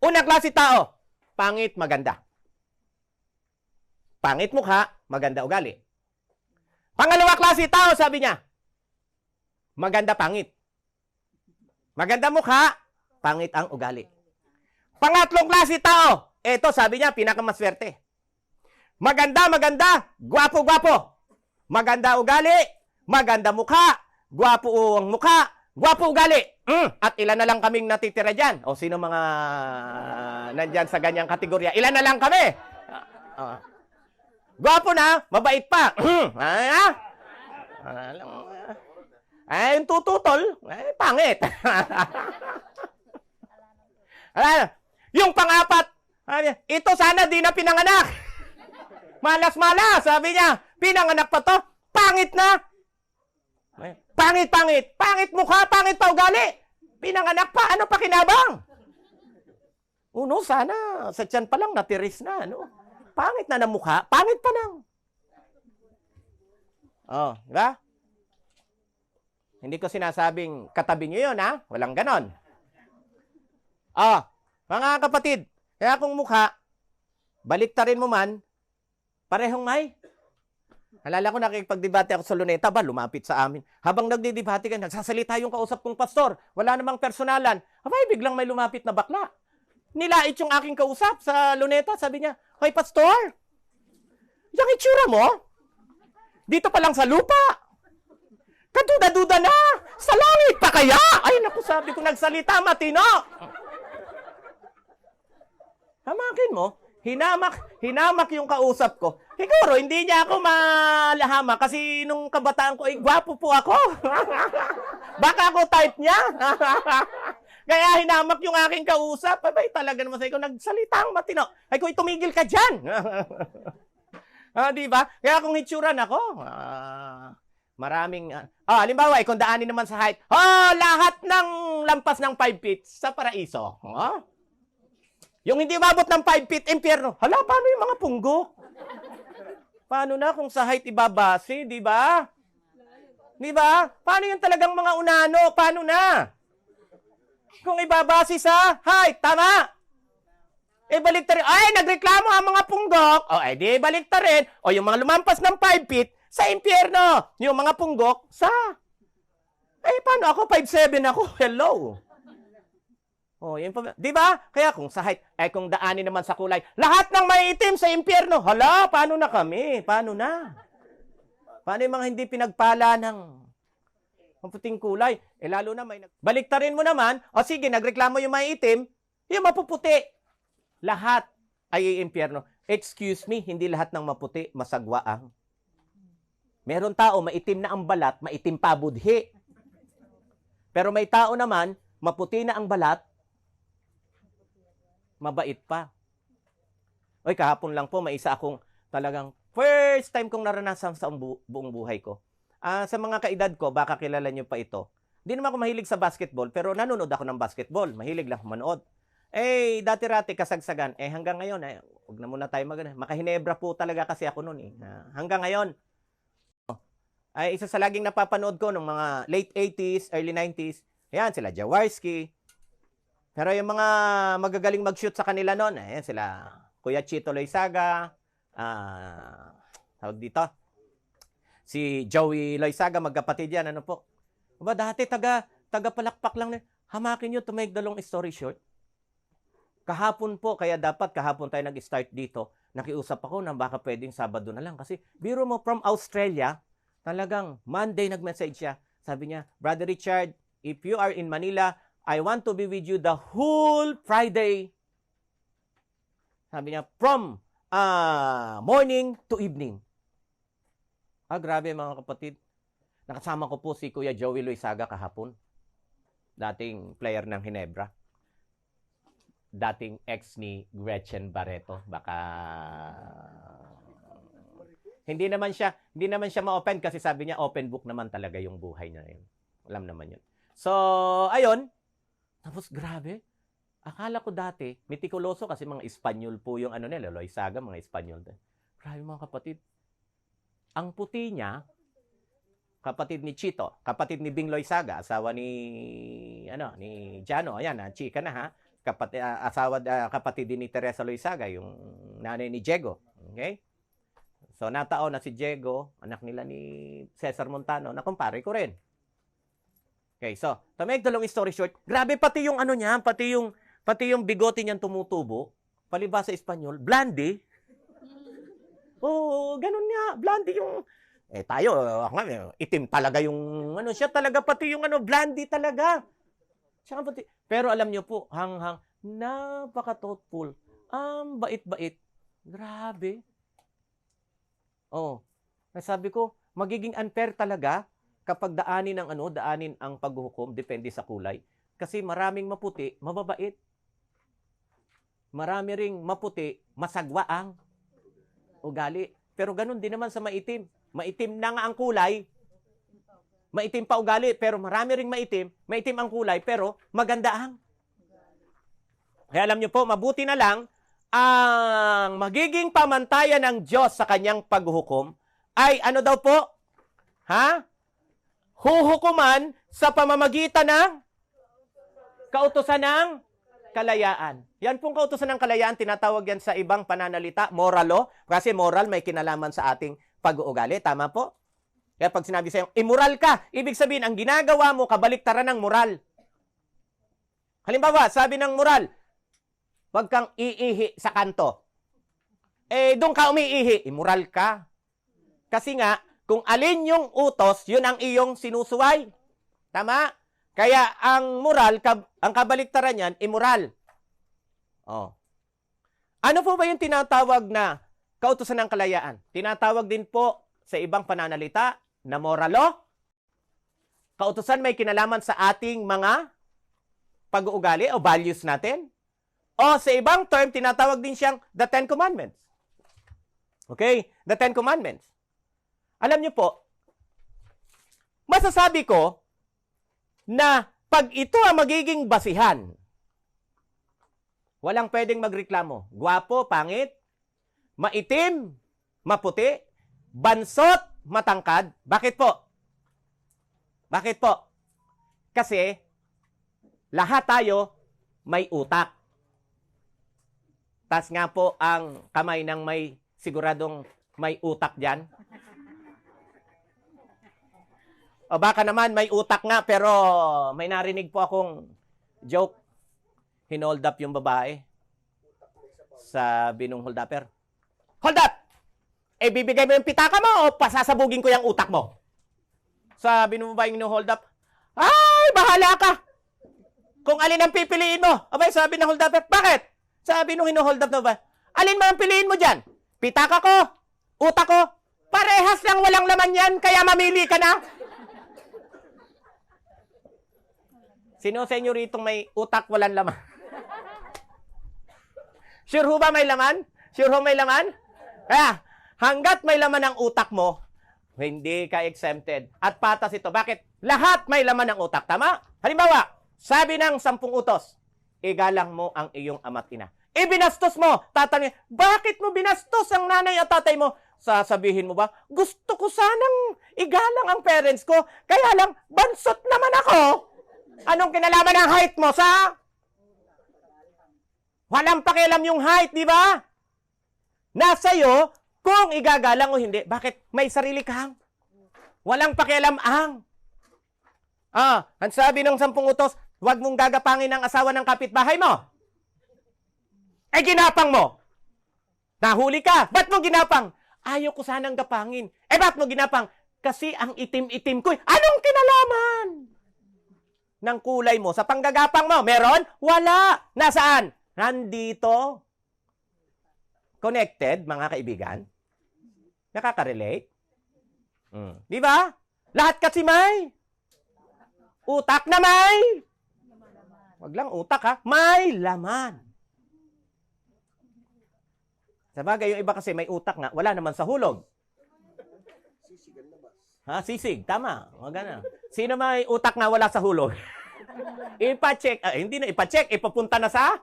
Unang klase tao, pangit, maganda. Pangit mukha, maganda ugali. Pangalawa klase tao, sabi niya, maganda pangit. Maganda mukha, pangit ang ugali. Pangatlong klase tao, eto sabi niya, pinakamaswerte. Maganda, gwapo. Maganda ugali, maganda mukha, gwapo ang mukha, gwapo ugali. At ilan na lang kaming natitira dyan? O sino mga nandyan sa ganyang kategorya? Ilan na lang kami? Gwapo na, mabait pa. Yung tututol, pangit. Yung pang-4, ito sana di na pinanganak. Malas-malas, sabi niya. Pinanganak pa to, pangit na. Pangit. Pangit mukha, pangit pa ugali. Pinanganak pa, ano pa kinabang? Uno, sana sa tiyan pa lang natiris na, ano? Pangit na ng mukha, pangit pa lang. Oh, di ba? Hindi ko sinasabing katabi nyo yun, ha? Walang ganon. Oh, mga kapatid, kaya kung mukha, baliktarin mo man, parehong may. Alala ko, nakikipagdebate ako sa Luneta ba, lumapit sa amin. Habang nagdidebate ka, nagsasalita yung kausap kong pastor. Wala namang personalan. Abay, biglang may lumapit na bakla. Nilait yung aking kausap sa Luneta. Sabi niya, "Hoy, pastor, yung itsura mo, dito pa lang sa lupa. Kaduda-duda na. Sa langit pa kaya?" Ay, naku, sabi ko, nagsalita matino. Hamakin mo, hinamak yung kausap ko. Siguro, hindi niya ako malahama kasi nung kabataan ko, gwapo po ako. Baka ako type niya. Kaya hinamak yung aking kausap. Abay, talaga naman sa ikaw, nagsalitang matino. Ay, kung tumigil ka dyan. Di ba? Kaya kung hitsuran ako, maraming, halimbawa, kung daanin naman sa height, lahat ng lampas ng 5 feet sa paraiso. Yung hindi umabot ng 5 feet, impyerno. Hala, paano yung mga punggok? Paano na kung sa height ibabase, di ba? Di ba? Paano yung talagang mga unano? Paano na? Kung ibabase sa height, tama? Balikta rin. Ay, nagreklamo ang mga punggok. Di balikta rin. Yung mga lumampas ng 5 feet, sa impyerno. Yung mga punggok, sa... paano ako? 5'7" ako. Hello. Yun pa. Di ba? Kaya kung sa height, kung daanin naman sa kulay, lahat ng maiitim sa impyerno. Hala, paano na kami? Paano na? Paano yung mga hindi pinagpala ng maputing kulay? Lalo na may... Baliktarin mo naman, sige, nagreklamo yung maiitim, yung mapuputi. Lahat ay impyerno. Excuse me, hindi lahat ng maputi masagwa ang. Meron tao, maitim na ang balat, maitim pa budhi. Pero may tao naman, maputi na ang balat, mabait pa. Kahapon lang po, may isa akong talagang first time kong naranasan sa buong buhay ko. Sa mga kaedad ko, baka kilala nyo pa ito. Hindi naman ako mahilig sa basketball, pero nanonood ako ng basketball. Mahilig lang ako manood. Dati-rati kasagsagan. Hanggang ngayon, huwag na muna tayo makahinebra po talaga kasi ako noon. Hanggang ngayon, isa sa laging napapanood ko ng mga late 80s, early 90s, ayan, sila Jaworski. Pero yung mga magagaling mag-shoot sa kanila noon, ayan sila Kuya Chito Loizaga, tawag dito, si Joey Loizaga, magkapatid yan, ano po. Dati taga-palakpak lang, hamakin nyo to make the long story short. Kahapon po, kaya dapat kahapon tayo nag-start dito, nakiusap ako na baka pwedeng Sabado na lang. Kasi biro mo from Australia, talagang Monday nag-message siya. Sabi niya, Brother Richard, if you are in Manila, I want to be with you the whole Friday. Sabi niya, from morning to evening. Grabe mga kapatid. Nakasama ko po si Kuya Joey Loizaga kahapon. Dating player ng Ginebra. Dating ex ni Gretchen Barreto. Baka Hindi naman siya ma-open kasi sabi niya open book naman talaga yung buhay niya yun. Alam naman yun. So, ayun. Tapos grabe. Akala ko dati, mitikuloso kasi mga Espanyol po yung ano nila, Loizaga, mga Espanyol. Grabe mga kapatid. Ang puti niya, kapatid ni Chito, kapatid ni Bing Loizaga, asawa ni Jano, ayan, chika na ha. Kapatid din ni Teresa Loizaga, yung nanay ni Diego. Okay? So, natao na si Diego, anak nila ni Cesar Montano, na kumpare ko rin. Okay, so, to make the long story short, grabe pati yung ano niya, pati yung bigote niyan tumutubo, palibhasa sa Espanyol, blondie. Oo, ganun nga, blondie yung, tayo, itim talaga yung, siya talaga pati yung blondie talaga. Siya pati, pero alam niyo po, napaka-thoughtful, bait-bait, grabe. Oh, sabi ko, magiging unfair talaga kapag daanin ang paghuhukom, depende sa kulay. Kasi maraming maputi, mababait. Marami ring maputi, masagwa ang ugali. Pero ganun din naman sa maitim. Maitim na nga ang kulay, maitim pa ugali, pero marami ring maitim ang kulay, pero maganda ang. Kaya alam niyo po, mabuti na lang, ang magiging pamantayan ng Diyos sa kanyang paghuhukom ay ano daw po? Huhukuman sa pamamagitan ng kautusan ng kalayaan. Yan pong kautusan ng kalayaan, tinatawag yan sa ibang pananalita, moral law, kasi moral may kinalaman sa ating pag-uugali. Tama po? Kaya pag sinabi sa'yo, immoral ka, ibig sabihin, ang ginagawa mo, kabaliktaran ng moral. Halimbawa, sabi ng moral, huwag kang iihi sa kanto. Doon ka umiihi, immoral ka. Kasi nga, kung alin yung utos, yun ang iyong sinusuway. Tama? Kaya ang moral, ang kabaliktaran yan, immoral. Oh. Ano po ba yung tinatawag na kautusan ng kalayaan? Tinatawag din po sa ibang pananalita na moral law. Kautusan may kinalaman sa ating mga pag-uugali o values natin. O sa ibang term, tinatawag din siyang the Ten Commandments. Okay? The Ten Commandments. Alam niyo po, masasabi ko na pag ito ang magiging basihan, walang pwedeng magreklamo. Gwapo, pangit, maitim, maputi, bansot, matangkad. Bakit po? Bakit po? Kasi lahat tayo may utak. Tas nga po ang kamay ng may siguradong may utak dyan. O baka naman may utak nga pero may narinig po akong joke. Hinold up yung babae. Sabi nung hold upper, hold up! Bibigay mo yung pitaka mo o pasasabugin ko yung utak mo? Sabi nung babae yung hold up, ay, bahala ka! Kung alin ang pipiliin mo. Abay, sabi ng hold upper, bakit? Sabi nung hino-hold up na ba, alin mo ang piliin mo dyan? Pitaka ko? Utak ko? Parehas lang walang laman yan, kaya mamili ka na. Sino sa inyo ritong may utak walang laman? Sure ho ba may laman? Sure ho may laman? Kaya, hanggat may laman ang utak mo, hindi ka exempted. At patas ito. Bakit? Lahat may laman ng utak. Tama? Halimbawa, sabi ng 10 utos, igalang mo ang iyong ama't ina. Binastos mo. Tatanungin, bakit mo binastos ang nanay at tatay mo? Sasabihin mo ba, gusto ko sanang igalang ang parents ko, kaya lang, bansot naman ako. Anong kinalaman ng height mo sa? Walang pakialam yung height, di ba? Nasa iyo kung igagalang o hindi. Bakit? May sarili kang. Walang pakialam ang. Ang sabi ng 10 utos, huwag mong gagapangin ang asawa ng kapitbahay mo. Ginapang mo. Nahuli ka. Ba't mo ginapang? Ayaw ko sanang gapangin. Ba't mo ginapang? Kasi ang itim-itim ko. Anong kinalaman ng kulay mo sa panggagapang mo? Meron? Wala. Nasaan? Nandito. Connected, mga kaibigan. Nakaka-relate? Di ba? Lahat kasi may utak na may. Wag lang utak ha. May laman. Sabagay, yung iba kasi may utak nga, wala naman sa hulog. Ha, sisig. Tama. Magana. Sino may utak na wala sa hulog? Ipa-check. Hindi na ipa-check. Ipapunta na sa?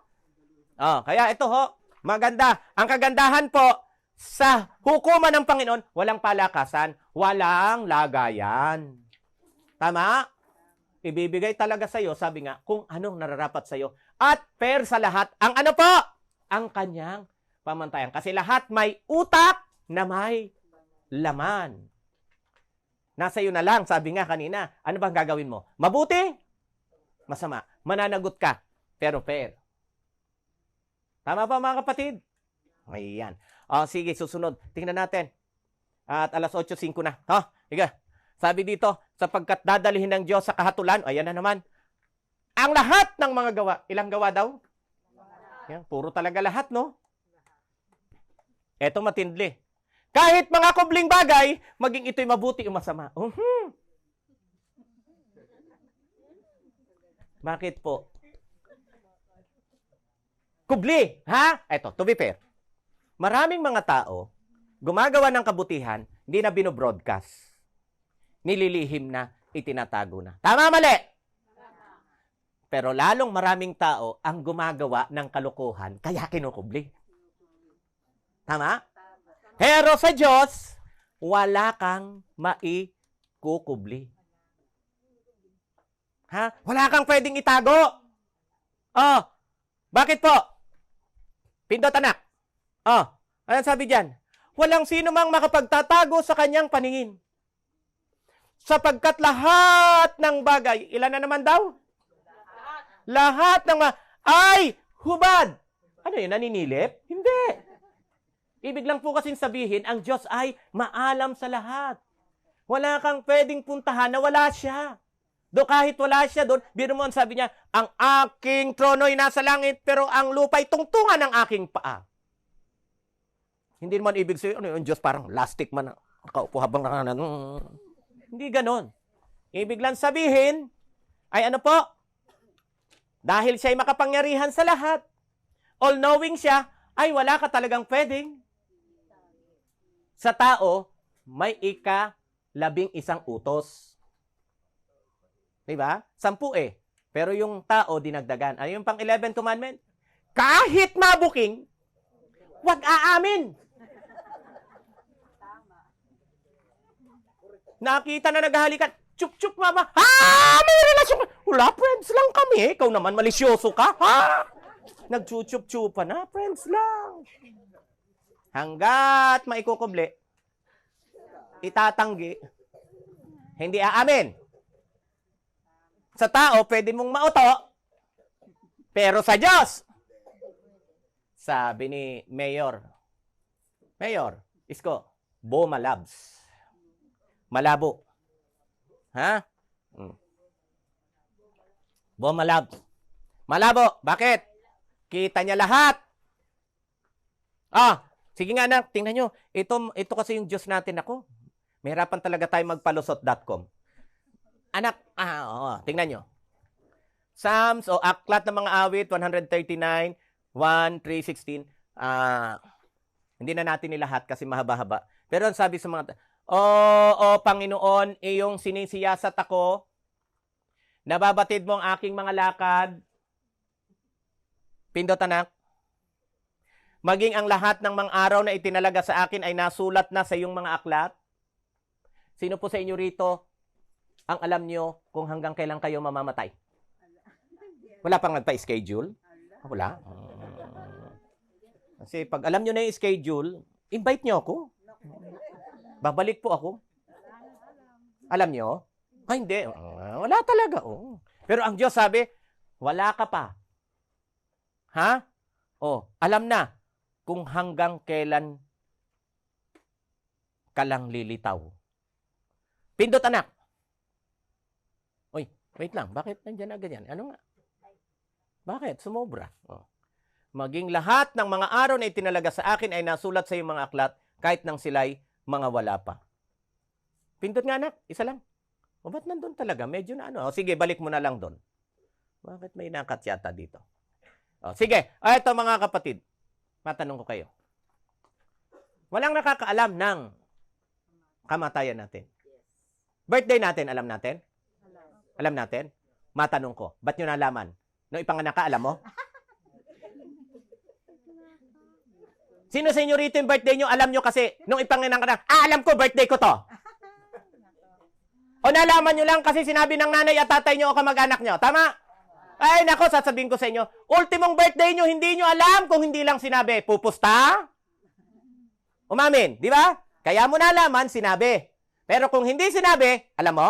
Kaya ito ho. Maganda. Ang kagandahan po sa hukuman ng Panginoon, walang palakasan, walang lagayan. Tama? Ibibigay talaga sa iyo, sabi nga, kung anong nararapat sa iyo. At fair sa lahat, ang ano po? Ang kanyang pamantayan. Kasi lahat may utak na may laman. Nasa iyo na lang, sabi nga kanina, ano bang gagawin mo? Mabuti? Masama. Mananagot ka, pero fair. Tama ba mga kapatid? Ayan. Sige, susunod. Tingnan natin. At alas 8:05 na. Higa. Sabi dito, sapagkat dadalhin ng Diyos sa kahatulan, ayan na naman, ang lahat ng mga gawa. Ilang gawa daw? Yan, puro talaga lahat, no? Eto matindli. Kahit mga kubling bagay, maging ito'y mabuti o masama. Bakit po? Kubli, ha? Eto, to be fair. Maraming mga tao, gumagawa ng kabutihan, hindi na binobroadcast. Nililihim na, itinatago na. Tama, mali? Pero lalong maraming tao ang gumagawa ng kalokohan, kaya kinukubli. Tama? Pero sa Diyos, wala kang maikukubli. Ha? Wala kang pwedeng itago. Bakit po? Pindot anak. Ano sabi dyan? Walang sino mang makapagtatago sa kanyang paningin. Sapagkat lahat ng bagay, ilan na naman daw? Lahat ng ay hubad. Ano yun, naninilip? Hindi. Ibig lang po kasing sabihin, ang Diyos ay maalam sa lahat. Wala kang pwedeng puntahan na wala siya. Do kahit wala siya doon, biro mo, sabi niya, ang aking trono'y nasa langit, pero ang lupa'y tungtungan ng aking paa. Hindi naman ibig sabihin, ano yung Diyos parang lastik man, nakaupo habang Hindi ganon. Ibig lang sabihin, ay ano po? Dahil siya'y makapangyarihan sa lahat, all-knowing siya, ay wala ka talagang pwedeng. Sa tao, may 11 utos. Diba? 10 eh. Pero yung tao, dinagdagan. Ano yung pang 11 commandment? Kahit mabuking, wag aamin. Nakita na naghahalikan, chup-chup mama, may relasyon. Wala, friends lang kami. Ikaw naman, malisyoso ka. Nagchuchup-chupa na, friends lang. Hanggat maikukubli, itatanggi, hindi aamin. Sa tao, pwede mong mauto, pero sa Diyos, sabi ni Mayor, Isko, Malabs. Malabo. Ha? Malabs. Malabo. Bakit? Kita niya lahat. Sige nga anak, tingnan nyo. Ito kasi yung Diyos natin ako. Mahirapan talaga tayo magpalusot.com. Anak, tingnan nyo. Psalms o aklat ng mga awit, 139, 1, 3, 16. Hindi na natin nilahat kasi mahaba-haba. Pero ang sabi sa mga, O Panginoon, iyong sinisiyasat ako, nababatid mo ang aking mga lakad. Pindot anak. Maging ang lahat ng mga araw na itinalaga sa akin ay nasulat na sa iyong mga aklat. Sino po sa inyo rito ang alam nyo kung hanggang kailan kayo mamamatay? Wala pang nagpa-schedule? Wala. Kasi pag alam nyo na yung schedule, invite nyo ako. Babalik po ako. Alam nyo? Hindi. Wala talaga. Pero ang Diyos sabi, wala ka pa. Ha? Alam na kung hanggang kailan ka lang lilitaw. Pindot anak. Wait lang. Bakit nandiyan na ganyan? Ano nga? Bakit? Sumobra. Maging lahat ng mga araw na itinalaga sa akin ay nasulat sa iyong mga aklat kahit nang sila'y mga wala pa. Pindot nga anak. Isa lang. Ba't nandun talaga? Medyo na ano. Sige, balik mo na lang doon. Bakit may nakatyata dito? Sige. Ito mga kapatid. Matanong ko kayo. Walang nakakaalam ng kamatayan natin. Birthday natin, alam natin? Alam natin? Matanong ko, ba't nyo nalaman? Nung ipanganak ka, alam mo? Sino sa inyo rito yung birthday nyo? Alam nyo kasi, nung ipanganak ka na, alam ko, birthday ko to. O nalaman nyo lang kasi sinabi ng nanay at tatay nyo o kamag-anak nyo. Tama? Ay, nako, sasabihin ko sa inyo, ultimong birthday nyo, hindi nyo alam kung hindi lang sinabi. Pupusta? Umamin, di ba? Kaya mo nalaman, sinabi. Pero kung hindi sinabi, alam mo?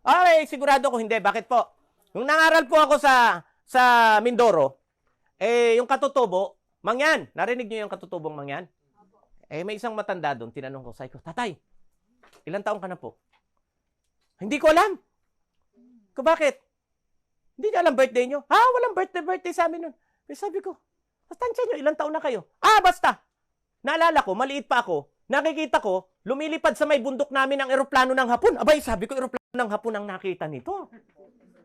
Okay, sigurado ko hindi. Bakit po? Nung nangaral po ako sa Mindoro, yung katutubo, mangyan. Narinig nyo yung katutubong mangyan? May isang matanda doon, tinanong ko, sabi ko, tatay, ilang taong ka na po? Hindi ko alam. Bakit? Hindi niya alam birthday nyo. Walang birthday sa amin nun. Pero sabi ko, tansya nyo, ilang taon na kayo? Basta. Naalala ko, maliit pa ako, nakikita ko, lumilipad sa may bundok namin ang eroplano ng hapon. Abay, sabi ko, eroplano ng hapon ang nakita nito.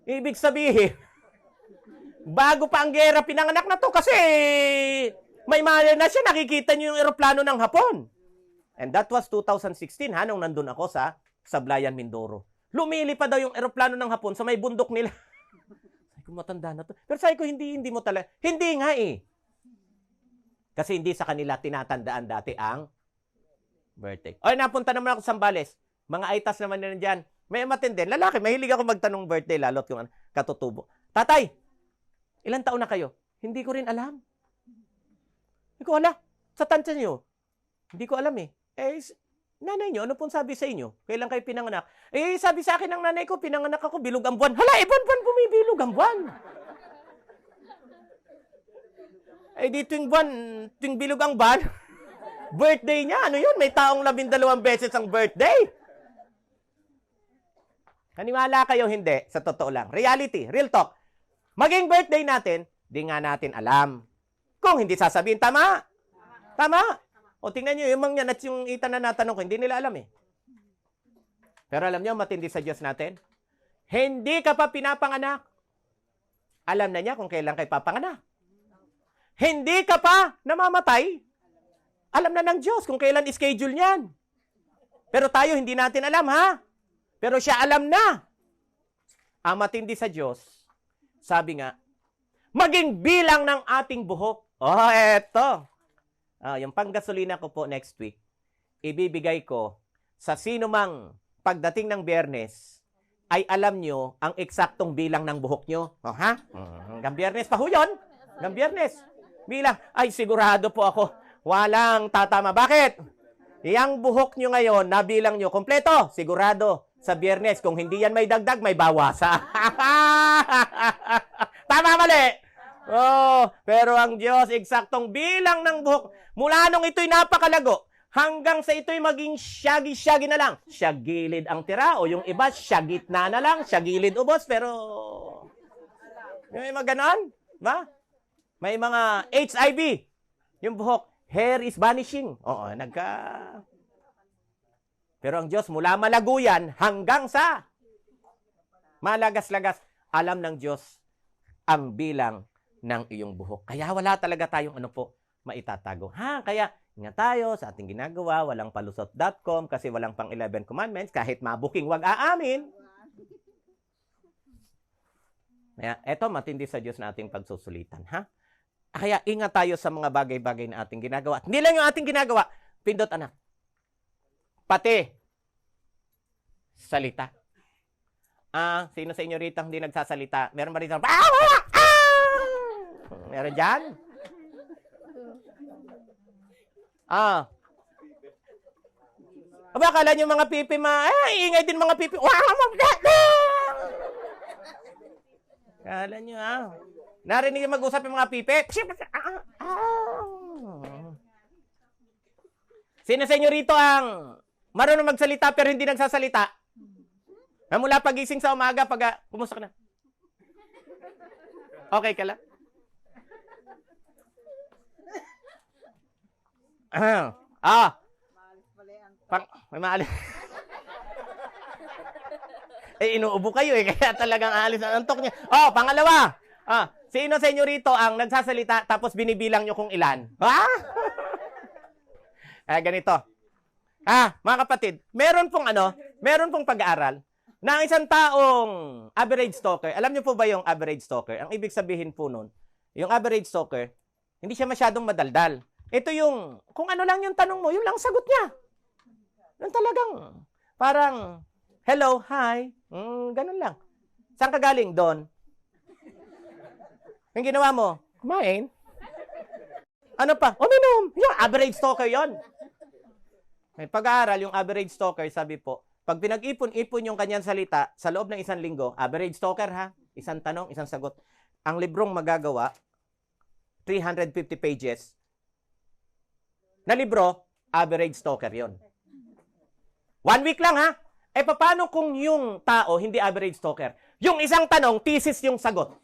Ibig sabihin, bago pa ang gera pinanganak na to kasi may mali na siya, nakikita niyo yung eroplano ng hapon. And that was 2016, nung nandun ako sa Sablayan, Mindoro. Lumilipad daw yung eroplano ng hapon sa may bundok nila. Sabi ko, matanda na to. Pero sabi ko, hindi mo talaga. Hindi nga eh. Kasi hindi sa kanila tinatandaan dati ang birthday. Napunta naman ako sa Sambales. Mga aitas naman na dyan. May matindi. Lalaki, mahilig ako magtanong birthday, lalo't yung katutubo. Tatay, ilang taon na kayo? Hindi ko rin alam. Hindi ko alam. Sa tansya niyo? Hindi ko alam eh. Nanay nyo, ano pong sabi sa inyo? Kailan kayo pinanganak? Sabi sa akin ng nanay ko, pinanganak ako, bilog ang buwan. Hala, buwan bumibilog ang buwan. Dito yung buwan, yung bilog ang buwan. Birthday niya, ano yun? May taong 12 beses ang birthday. Kaniwala kayo, hindi. Sa totoo lang. Reality, real talk. Maging birthday natin, di nga natin alam. Kung hindi sasabihin, tama? Tama? O tingnan nyo, yung mga at yung ita na natanong ko, hindi nila alam eh. Pero alam nyo, matindi sa Diyos natin. Hindi ka pa pinapanganak. Alam na niya kung kailan kayo papanganak. Hindi ka pa namamatay. Alam na ng Diyos kung kailan schedule niyan. Pero tayo, hindi natin alam, ha? Pero siya alam na. Ang matindi sa Diyos, sabi nga, maging bilang ng ating buhok. Eto. Yung panggasolina ko po next week, ibibigay ko sa sino mang pagdating ng Biyernes ay alam nyo ang eksaktong bilang ng buhok nyo. Hanggang Biyernes pa ho yun. Hanggang Biyernes. Bilang. Ay, sigurado po ako. Walang tatama. Bakit? Yang buhok nyo ngayon, nabilang nyo, kompleto. Sigurado. Sa Biyernes, kung hindi yan may dagdag, may bawasa. Tama, mali. Pero ang Diyos, eksaktong bilang ng buhok, mula nung ito'y napakalago, hanggang sa ito'y maging syagi-syagi na lang. Syagilid ang tira, o yung iba, syagitna na lang, syagilid ubos, pero may mga ganon, ba? May mga HIV, yung buhok, hair is vanishing. Pero ang Diyos, mula malago yan, hanggang sa malagas-lagas, alam ng Diyos ang bilang ng iyong buhok. Kaya wala talaga tayong maitatago. Kaya ingat tayo sa ating ginagawa, walang palusot.com kasi walang pang 11 commandments, kahit mabuking wag aamin. Kaya eto, matindi sa Diyos na ating pagsusulitan. Kaya ingat tayo sa mga bagay-bagay na ating ginagawa. At hindi lang yung ating ginagawa, pindot anak. Pati salita. Sino sa inyo rito hindi nagsasalita? Meron ba rito? Meron dyan? Akala nyo mga pipi ingay din mga pipi. Akala nyo, narinig yung mag-usap yung mga pipi. Sino sa inyo rito ang marunong magsalita pero hindi nagsasalita? Mula pagising sa umaga, kumusta ka na? Okay ka lang? May maalis. Inuubo kayo kaya talagang aalis ang antok niya. Pangalawa. Sino sa inyo rito ang nagsasalita tapos binibilang nyo kung ilan? Ganito. Mga kapatid, meron pong pag-aaral na ang isang taong average stalker, alam niyo po ba yung average stalker? Ang ibig sabihin po nun, yung average stalker, hindi siya masyadong madaldal. Ito yung, kung ano lang yung tanong mo, yun lang sagot niya. Yung talagang, parang, hello, hi, ganun lang. Saan ka galing? Doon. Yung ginawa mo, kumain. Ano pa? Uminom. Yung average stalker yon. May pag-aaral, yung average stalker, sabi po, pag pinag-ipon-ipon yung kanyang salita, sa loob ng 1 linggo, average stalker ha, isang tanong, isang sagot. Ang librong magagawa, 350 pages. Na libro, average stalker yon. 1 week lang ha. Paano kung yung tao hindi average stalker? Yung isang tanong, thesis yung sagot.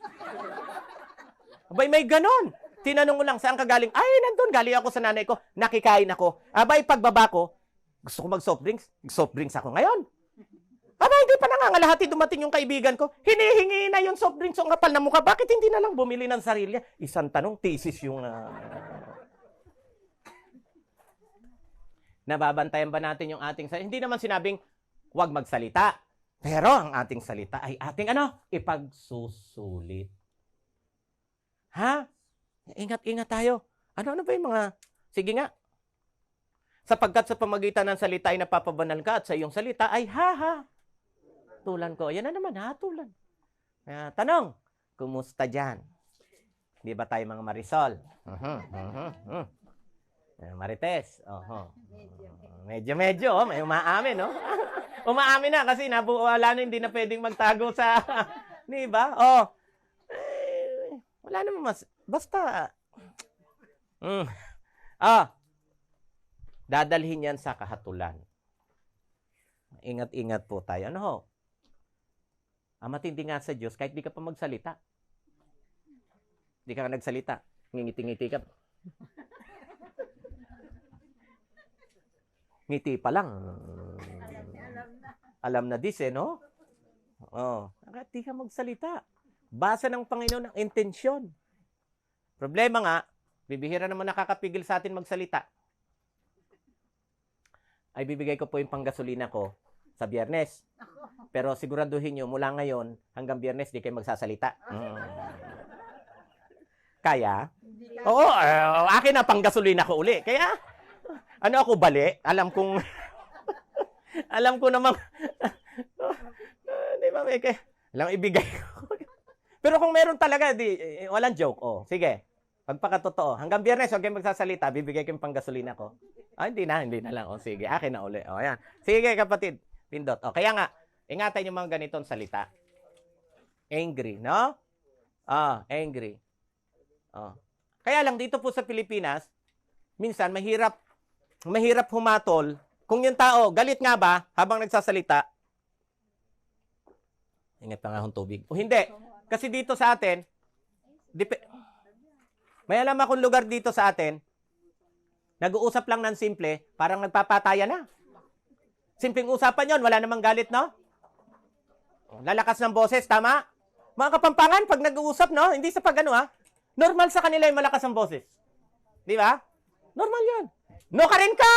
Abay, may ganon. Tinanong mo lang, saan ka galing? Ay, nandun, galing ako sa nanay ko. Nakikain ako. Abay, pagbaba ko, gusto ko mag-soft drinks. Soft drinks ako ngayon. Abay, hindi pa nangangalahati dumating yung kaibigan ko. Hinihingi na yung soft drinks ang kapal na mukha. Bakit hindi na lang bumili ng sarili? Isang tanong, thesis yung... Nababantayan ba natin yung ating salita? Hindi naman sinabing, huwag magsalita. Pero ang ating salita ay ating ipagsusulit. Ha? Ingat-ingat tayo. Ano ba yung mga... Sige nga. Sapagkat sa pamagitan ng salita ay napapabanal ka at sa iyong salita ay tulan ko. Yan na naman, tulan. Tanong, kumusta dyan? Di ba tayo mga Marisol? Marites? Medyo, may umaamin, no? Umaamin na kasi wala na, hindi na pwedeng magtago sa... Di ba? Wala naman basta... dadalhin yan sa kahatulan. Ingat-ingat po tayo. Matindi nga sa Diyos, kahit di ka pa magsalita. Di ka nagsalita. Ngingiti-ngiti ka. Ngiti pa lang. Alam na this, no? Kahit di ka magsalita. Basa ng Panginoon ang intensyon. Problema nga, bibihira naman nakakapigil sa atin magsalita. Ay bibigay ko po yung panggasolina ko sa Biyernes. Pero siguraduhin nyo, mula ngayon hanggang Biyernes, di kayo magsasalita. Kaya? Oo, akin na panggasolina ko uli. Kaya, ako bali? Alam ko namang, di ba, alam ibigay ko. Pero kung meron talaga, walang joke. Sige. Pagpakatotoo. Hanggang Biyernes, huwag kayong magsasalita, bibigay ko yung panggasolina ko. Hindi na lang. Sige, akin na uli. Ayan. Sige, kapatid. Pindot. Kaya nga, ingatan yung mga ganitong salita. Angry, no? Angry. Kaya lang, dito po sa Pilipinas, minsan, mahirap humatol. Kung yung tao, galit nga ba, habang nagsasalita, ingat pa nga akong tubig. O hindi. Kasi dito sa atin, may alam akong lugar dito sa atin, nag-uusap lang ng simple, parang nagpapatayan na. Simpleng usapan yon, wala namang galit, no? Lalakas ng boses, tama? Mga Kapampangan, pag nag-uusap, no? Hindi sa pag-ano, normal sa kanila yung malakas ang boses. Di ba? Normal yan. No ka rin ka!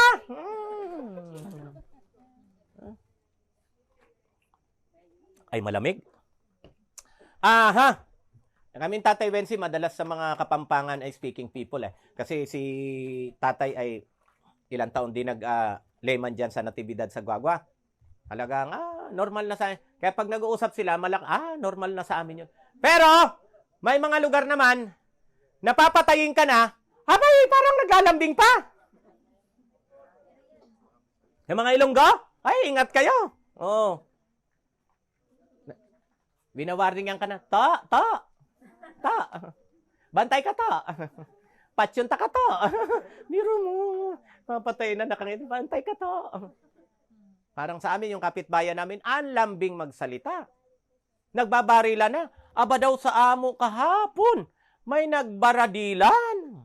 Ay, malamig. Kaming Tatay Wensi, madalas sa mga Kapampangan ay speaking people Kasi si Tatay ay ilang taon din nag-layman dyan sa Natividad sa Guagua. Talagang, normal na sa... Kaya pag nag-uusap sila, normal na sa amin yun. Pero, may mga lugar naman, napapatayin ka na, parang naglalambing pa. Yung mga Ilonggo, ingat kayo. Binawarningan ka na, ta. Bantay ka ta. Patsyon ta ka ta. Biro mo. Mapatay na nakangiti. Bantay ka ta. Parang sa amin, yung kapitbayan namin, ang lambing magsalita. Nagbabarila na. Aba daw sa amo kahapon, may nagbaradilan.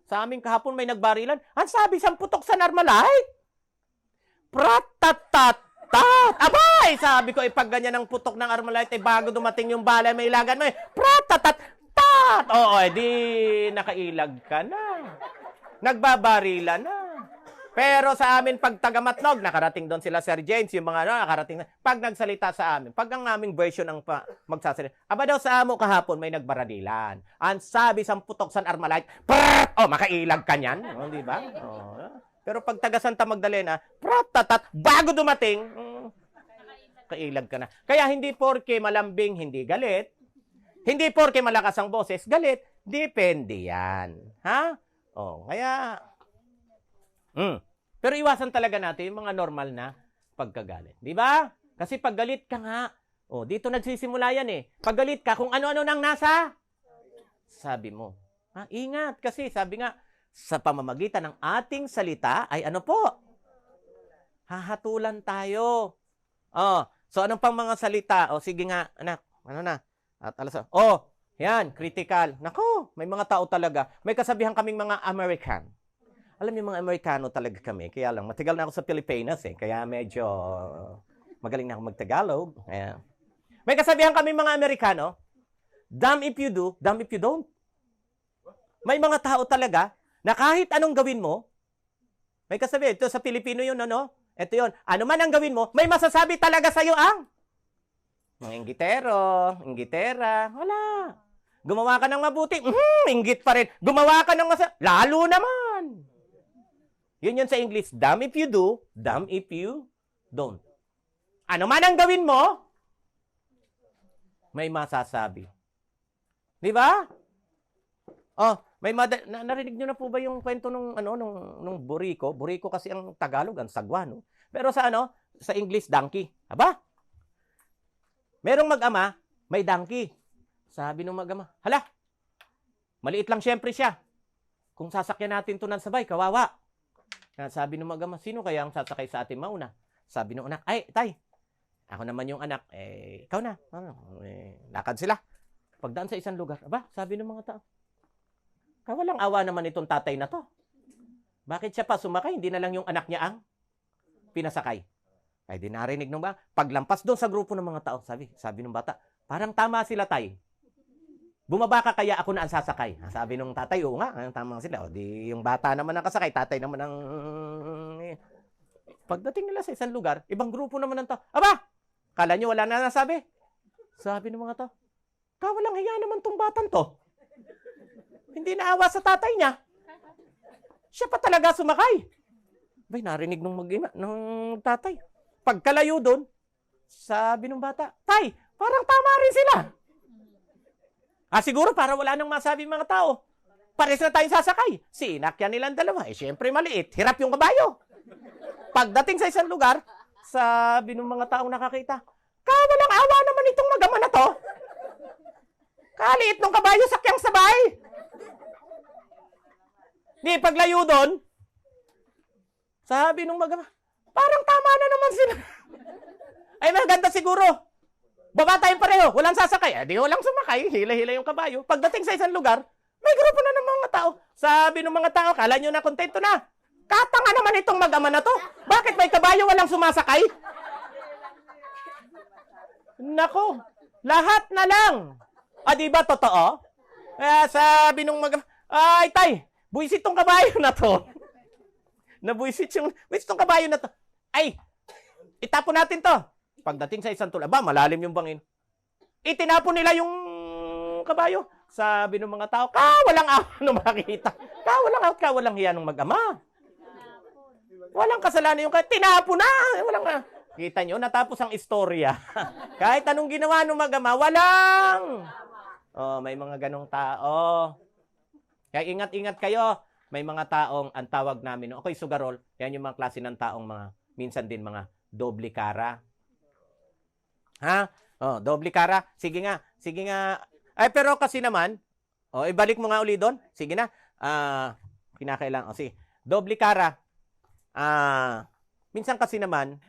Sa amin kahapon may nagbarilan. Ang sabi sa putok sa Narmalite. Pratatat. Abay! Sabi ko, pag ganyan ang putok ng Armalite, bago dumating yung bala, may ilagan mo, pratatat. Oo, di nakailag ka na. Nagbabarila na. Pero sa amin, pag taga-Matnog, nakarating doon sila Sir James, yung mga nakarating na, pag nagsalita sa amin, pag ang aming version ang magsasalita, aba daw sa amo kahapon, may nagbaradilan. Ang sabi sa putok San Armalite, prrrt! Oh, makailag ka niyan. Oh, di ba? Oh. Pero pag taga Santa Magdalena, prrrt, tatat, bago dumating, kailag ka na. Kaya hindi porke malambing, hindi galit. Hindi porke malakas ang boses, galit. Depende yan. Ha? Oh, kaya... Pero iwasan talaga natin yung mga normal na pagkagalit. Di ba? Kasi pag galit ka nga, dito nagsisimula yan eh. Pag galit ka, kung ano-ano nang nasa, sabi mo. Ingat kasi sabi nga, sa pamamagitan ng ating salita ay ano po? Hahatulan tayo. So anong pang mga salita? Sige nga, anak, ano na? At alas, yan, critical. Nako, may mga tao talaga. May kasabihan kaming mga American. Alam niyo, mga Amerikano talaga kami. Kaya lang, matagal na ako sa Pilipinas eh. Kaya medyo magaling na ako mag-Tagalog. Kaya. May kasabihan kami mga Amerikano, damn if you do, damn if you don't. May mga tao talaga na kahit anong gawin mo, may kasabihan, ito sa Pilipino yun, ano? Ito yun, ano man ang gawin mo, may masasabi talaga sa'yo ang mga inggitera, wala. Gumawa ka ng mabuti, inggit pa rin. Gumawa ka ng lalo naman. Yun sa English, damn if you do, damn if you don't. Ano man ang gawin mo, may masasabi. Di ba? Narinig nyo na po ba yung kwento nung buriko? Buriko kasi ang Tagalog, ang sagwa, no? Pero sa English, donkey. Aba? Merong mag-ama, may donkey. Sabi nung mag-ama, hala, maliit lang syempre siya. Kung sasakyan natin to ng sabay, kawawa. Sabi nung mag-ama, sino kaya ang sasakay sa atin mauna? Sabi nung anak, ay, tay, ako naman yung anak, ikaw na. Lakad sila. Pagdaan sa isang lugar, aba, sabi ng mga tao, kawalang awa naman itong tatay na to. Bakit siya pa sumakay? Hindi na lang yung anak niya ang pinasakay. Ay, di narinig nung ba? Paglampas doon sa grupo ng mga tao, sabi ng bata, parang tama sila, tay. Bumaba ka kaya ako na ang sasakay. Sabi nung tatay, oo nga, tama sila. Di yung bata naman ang kasakay, tatay naman ang... Pagdating nila sa isang lugar, ibang grupo naman ang tao. Aba! Kala nyo wala na nasabi? Sabi ng mga tao, kawalang hiya naman tong batang to. Hindi naawa sa tatay niya. Siya pa talaga sumakay. Bay, narinig nung tatay. Pagkalayo doon, sabi ng bata, tay, parang tama rin sila. Siguro para wala nang masabi mga tao. Pares na tayong sasakay. Sinakyan nilang dalawa. Siyempre maliit. Hirap yung kabayo. Pagdating sa isang lugar, sabi ng mga taong nakakita, kawalang awa naman itong mag-ama na to. Kaliit ng kabayo, sakyang sabay. Di paglayo doon, sabi ng mag-ama, parang tama na naman sila. Ay, maganda siguro. Baba tayong pareho, walang sasakay. Di walang sumakay, hila-hila yung kabayo. Pagdating sa isang lugar, may grupo na ng mga tao. Sabi ng mga tao, kala nyo na kontento na. Katanga naman itong mag-ama na to. Bakit may kabayo walang sumasakay? Nako, lahat na lang. Di ba totoo? Sabi nung mag-ama, ay tay, buisit tong kabayo na to. Buisit tong kabayo na to. Ay, itapon natin to. Pagdating sa isang tulay, malalim yung bangin. Itinapon nila yung kabayo. Sabi ng mga tao, walang awa nung makita. Walang hiya nung mag-ama. Walang kasalanan yung tinapon na. Walang kita nyo, natapos ang istorya. Kahit anong ginawa nung mag-ama, walang. May mga ganong tao. Kaya ingat-ingat kayo. May mga taong, ang tawag namin, ako'y sugarol. Yan yung mga klase ng taong minsan din mga doble cara. Doble cara. Sige nga. Ay, pero kasi naman, ibalik mo nga uli doon. Sige na. Kinakailangan. Sige. Doble cara. Minsan kasi naman,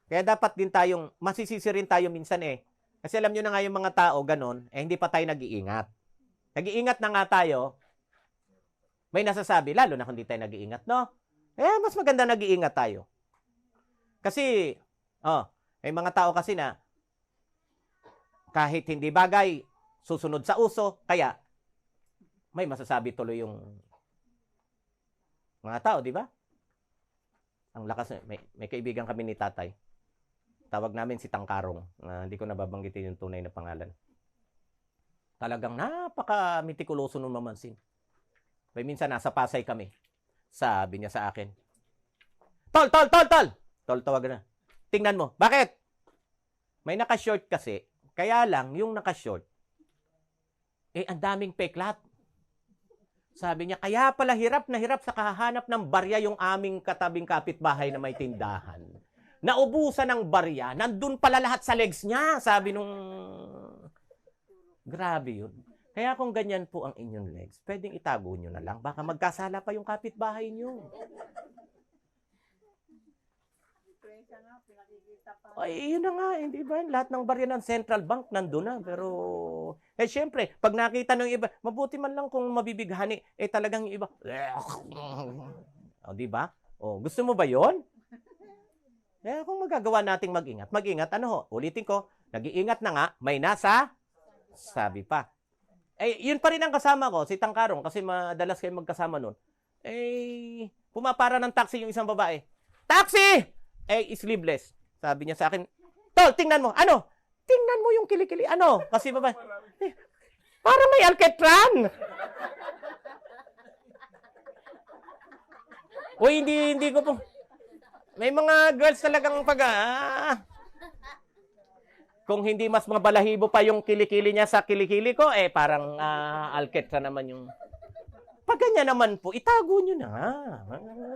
kaya dapat din tayong, masisisi rin tayo minsan eh. Kasi alam nyo na nga yung mga tao, ganon, hindi pa tayo nag-iingat. Nag-iingat na nga tayo, may nasasabi, lalo na kung hindi tayo nag-iingat, no? Mas maganda nag-iingat tayo. Kasi, may mga tao kasi na, kahit hindi bagay, susunod sa uso, kaya may masasabi tuloy yung mga tao, di ba? Ang lakas, may kaibigan kami ni tatay. Tawag namin si Tangkarong. Hindi ko nababanggitin yung tunay na pangalan. Talagang napaka-mitikuloso nung mamansin. May minsan nasa Pasay kami. Sabi niya sa akin, Tol! Tol, tawag na. Tingnan mo. Bakit? May naka-short kasi. Kaya lang, yung naka-short, ang daming peklat. Sabi niya, kaya pala hirap na hirap sa kahahanap ng barya yung aming katabing kapitbahay na may tindahan. Naubusan ng barya, nandun pala lahat sa legs niya. Sabi nung... Grabe yun. Kaya kung ganyan po ang inyong legs, pwedeng itago nyo na lang. Baka magkasala pa yung kapitbahay nyo. Ay, yun na nga, hindi ba? Lahat ng barya ng Central Bank nandun na. Pero, syempre, pag nakita ng iba, mabuti man lang kung mabibighani, talagang yung iba, di ba? Gusto mo ba yon? Kung magagawa nating mag-ingat, ulitin ko, nag-iingat na nga, may nasa, sabi pa. Yun pa rin ang kasama ko, si Tangkarong, kasi madalas kayo magkasama nun. Pumapara ng taxi yung isang babae. Taxi! Sleeveless. Sabi niya sa akin, Tol, tingnan mo. Ano? Tingnan mo yung kilikili. Ano? Kasi babae, parang may alketran. Uy, hindi ko po. May mga girls talagang kung hindi mas mabalahibo pa yung kilikili niya sa kilikili ko, parang alketran naman yung... Pag ganyan naman po, itago nyo na.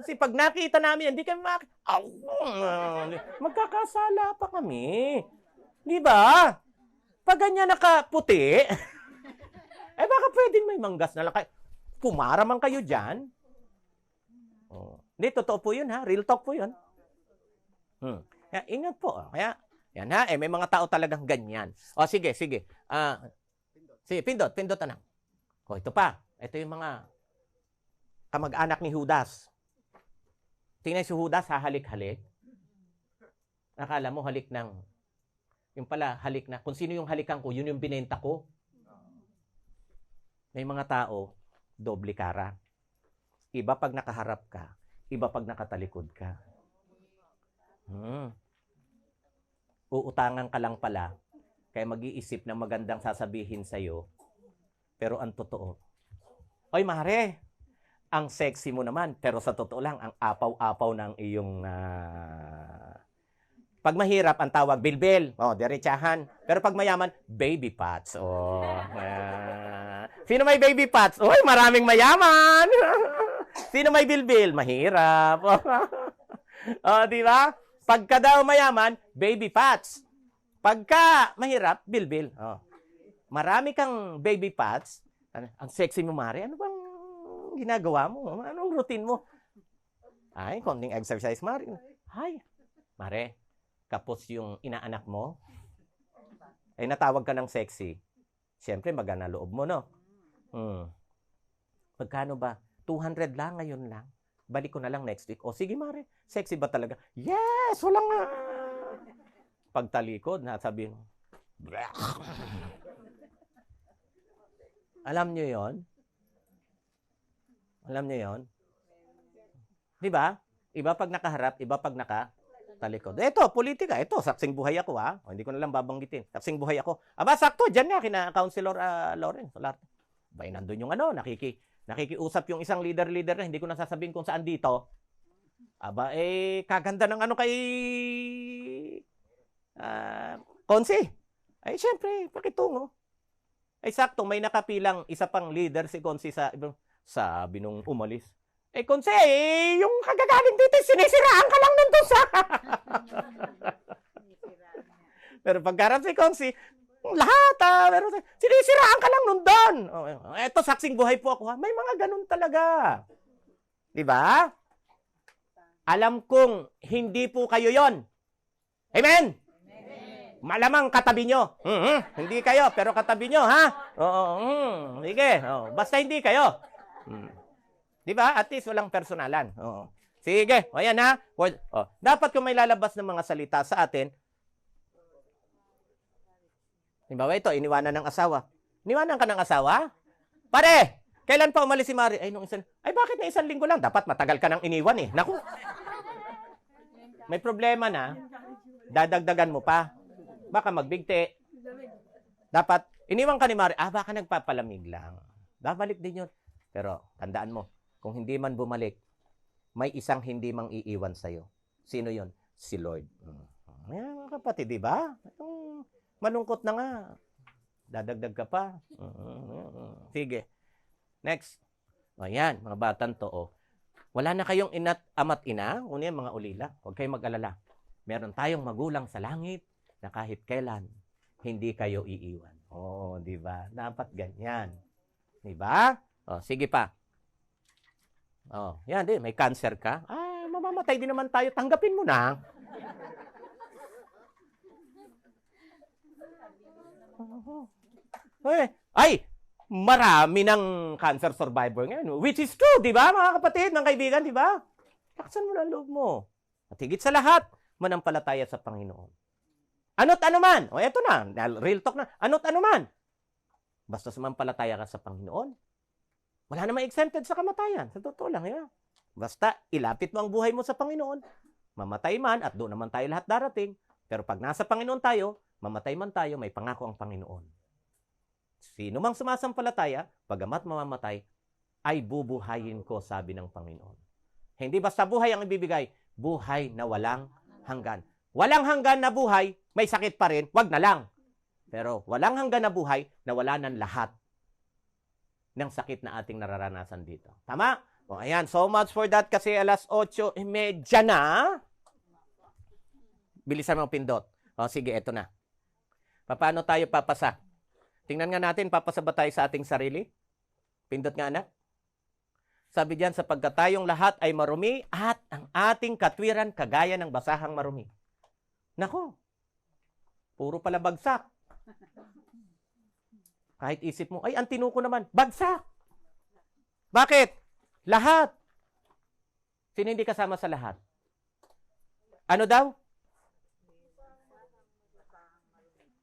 Kasi pag nakita namin, hindi kami magkakasala pa kami. Di ba? Pag ganyan nakaputi, baka pwedeng may manggas na lang kayo. Kumara man kayo dyan. Hindi, totoo po yun ha. Real talk po yun. Kaya, ingat po. Kaya, yan ha. May mga tao talagang ganyan. Sige. Sige, pindot anak. Ito pa. Ito yung mga kamag-anak ni Judas. Tingnan si Judas, halik-halik. Akala mo halik ng, yung pala halik na, kung sino yung halikan ko, yun yung binenta ko. May mga tao, doble kara. Iba pag nakaharap ka, iba pag nakatalikod ka. Uutangan ka lang pala, kaya mag-iisip na magandang sasabihin sa'yo, pero ang totoo, oy, mare, ang sexy mo naman, pero sa totoo lang, ang apaw-apaw ng iyong... Pag mahirap, ang tawag, bilbil. Diretsahan. Pero pag mayaman, baby pots. Sino may baby pots? Uy, maraming mayaman. Sino may bilbil? Mahirap. Di ba? Pagka daw mayaman, baby pots. Pagka mahirap, bilbil. Marami kang baby pots. Ang sexy mo, Mare. Ano bang ginagawa mo? Anong routine mo? Konting exercise, Mare. Mare, kapos yung inaanak mo. Natawag ka ng sexy. Siyempre, magana loob mo, no? Pagkano ba? 200 lang, ngayon lang. Balik ko na lang next week. Sige, Mare. Sexy ba talaga? Yes! Walang pagtalikod, sabihin mo, alam nyo yon? Alam nyo yon? Di ba? Iba pag nakaharap, iba pag nakatalikod. Ito, politika. Ito, saksing buhay ako, ha? Hindi ko na lang babanggitin. Saksing buhay ako. Sakto, dyan nga, kina Councilor Lawrence. Nandun yung nakikiusap yung isang leader na, hindi ko nasasabihin kung saan dito. Kaganda ng kay Konsi. Syempre, pakitungo. Sakto, may nakapilang isa pang leader si Konsi sa ibang, sabi nung umalis. Konsi, yung kagagaling dito, sinisiraan ka lang nandun sa... Pero pagkarap si Konsi, lahat, pero sinisiraan ka lang nandun. Eto, saksing buhay po ako, ha? May mga ganun talaga. Di ba? Alam kong hindi po kayo yon. Amen? Malamang katabi nyo. Hindi kayo, pero katabi nyo, ha? Sige. Basta hindi kayo. Di ba? At least walang personalan. Sige. Ayan, ha? Dapat kung may lalabas ng mga salita sa atin, halimbawa ito, iniwanan ng asawa. Iniwanan ka ng asawa? Pare, kailan pa umalis si Mari? Bakit na isang linggo lang? Dapat matagal ka nang iniwan, eh. Naku. May problema na, dadagdagan mo pa. Baka magbigti. Dapat, iniwan ka ni Mari, baka nagpapalamig lang. Babalik din yun. Pero, tandaan mo, kung hindi man bumalik, may isang hindi mang iiwan sa'yo. Sino yon? Si Lord. Mga kapatid, di ba? Malungkot na nga. Dadagdag ka pa. Sige. Next. Ayan, mga batang to. Wala na kayong ina't ama't ina. Una yan, mga ulila. Huwag kayong mag-alala. Meron tayong magulang sa langit na kahit kailan, hindi kayo iiwan. Di ba? Dapat ganyan. Di ba? Sige pa. Yan din. May cancer ka. Mamamatay din naman tayo. Tanggapin mo na. Ay! Marami ng cancer survivor ngayon. Which is true, di ba, mga kapatid, mga kaibigan, di ba? Laksan mo lang loob mo. At higit sa lahat, manampalataya sa Panginoon. Ano't ano man. Eto na. Real talk na. Ano't ano man. Basta sumampalataya ka sa Panginoon. Wala namang exempted sa kamatayan. Sa totoo lang, yan. Basta ilapit mo ang buhay mo sa Panginoon. Mamatay man, at doon naman tayo lahat darating. Pero pag nasa Panginoon tayo, mamatay man tayo, may pangako ang Panginoon. Sino mang sumasampalataya, pagamat mamamatay, ay bubuhayin ko, sabi ng Panginoon. Hindi basta buhay ang ibibigay, buhay na walang hanggan. Walang hanggan na buhay, may sakit pa rin, wag na lang. Pero walang hanggan na buhay na wala ng lahat ng sakit na ating nararanasan dito. Tama? Ayan, so much for that kasi alas 8:30 na. Bilisan mo pindot. Sige, eto na. Paano tayo papasa? Tingnan nga natin, papasa ba tayo sa ating sarili? Pindot nga, anak. Sabi diyan, sapagkat tayong lahat ay marumi at ang ating katwiran kagaya ng basahang marumi. Nako, puro pala bagsak. Kahit isip mo, ay, ang tinuko naman, bagsak. Bakit? Lahat. Sino hindi kasama sa lahat? Ano daw?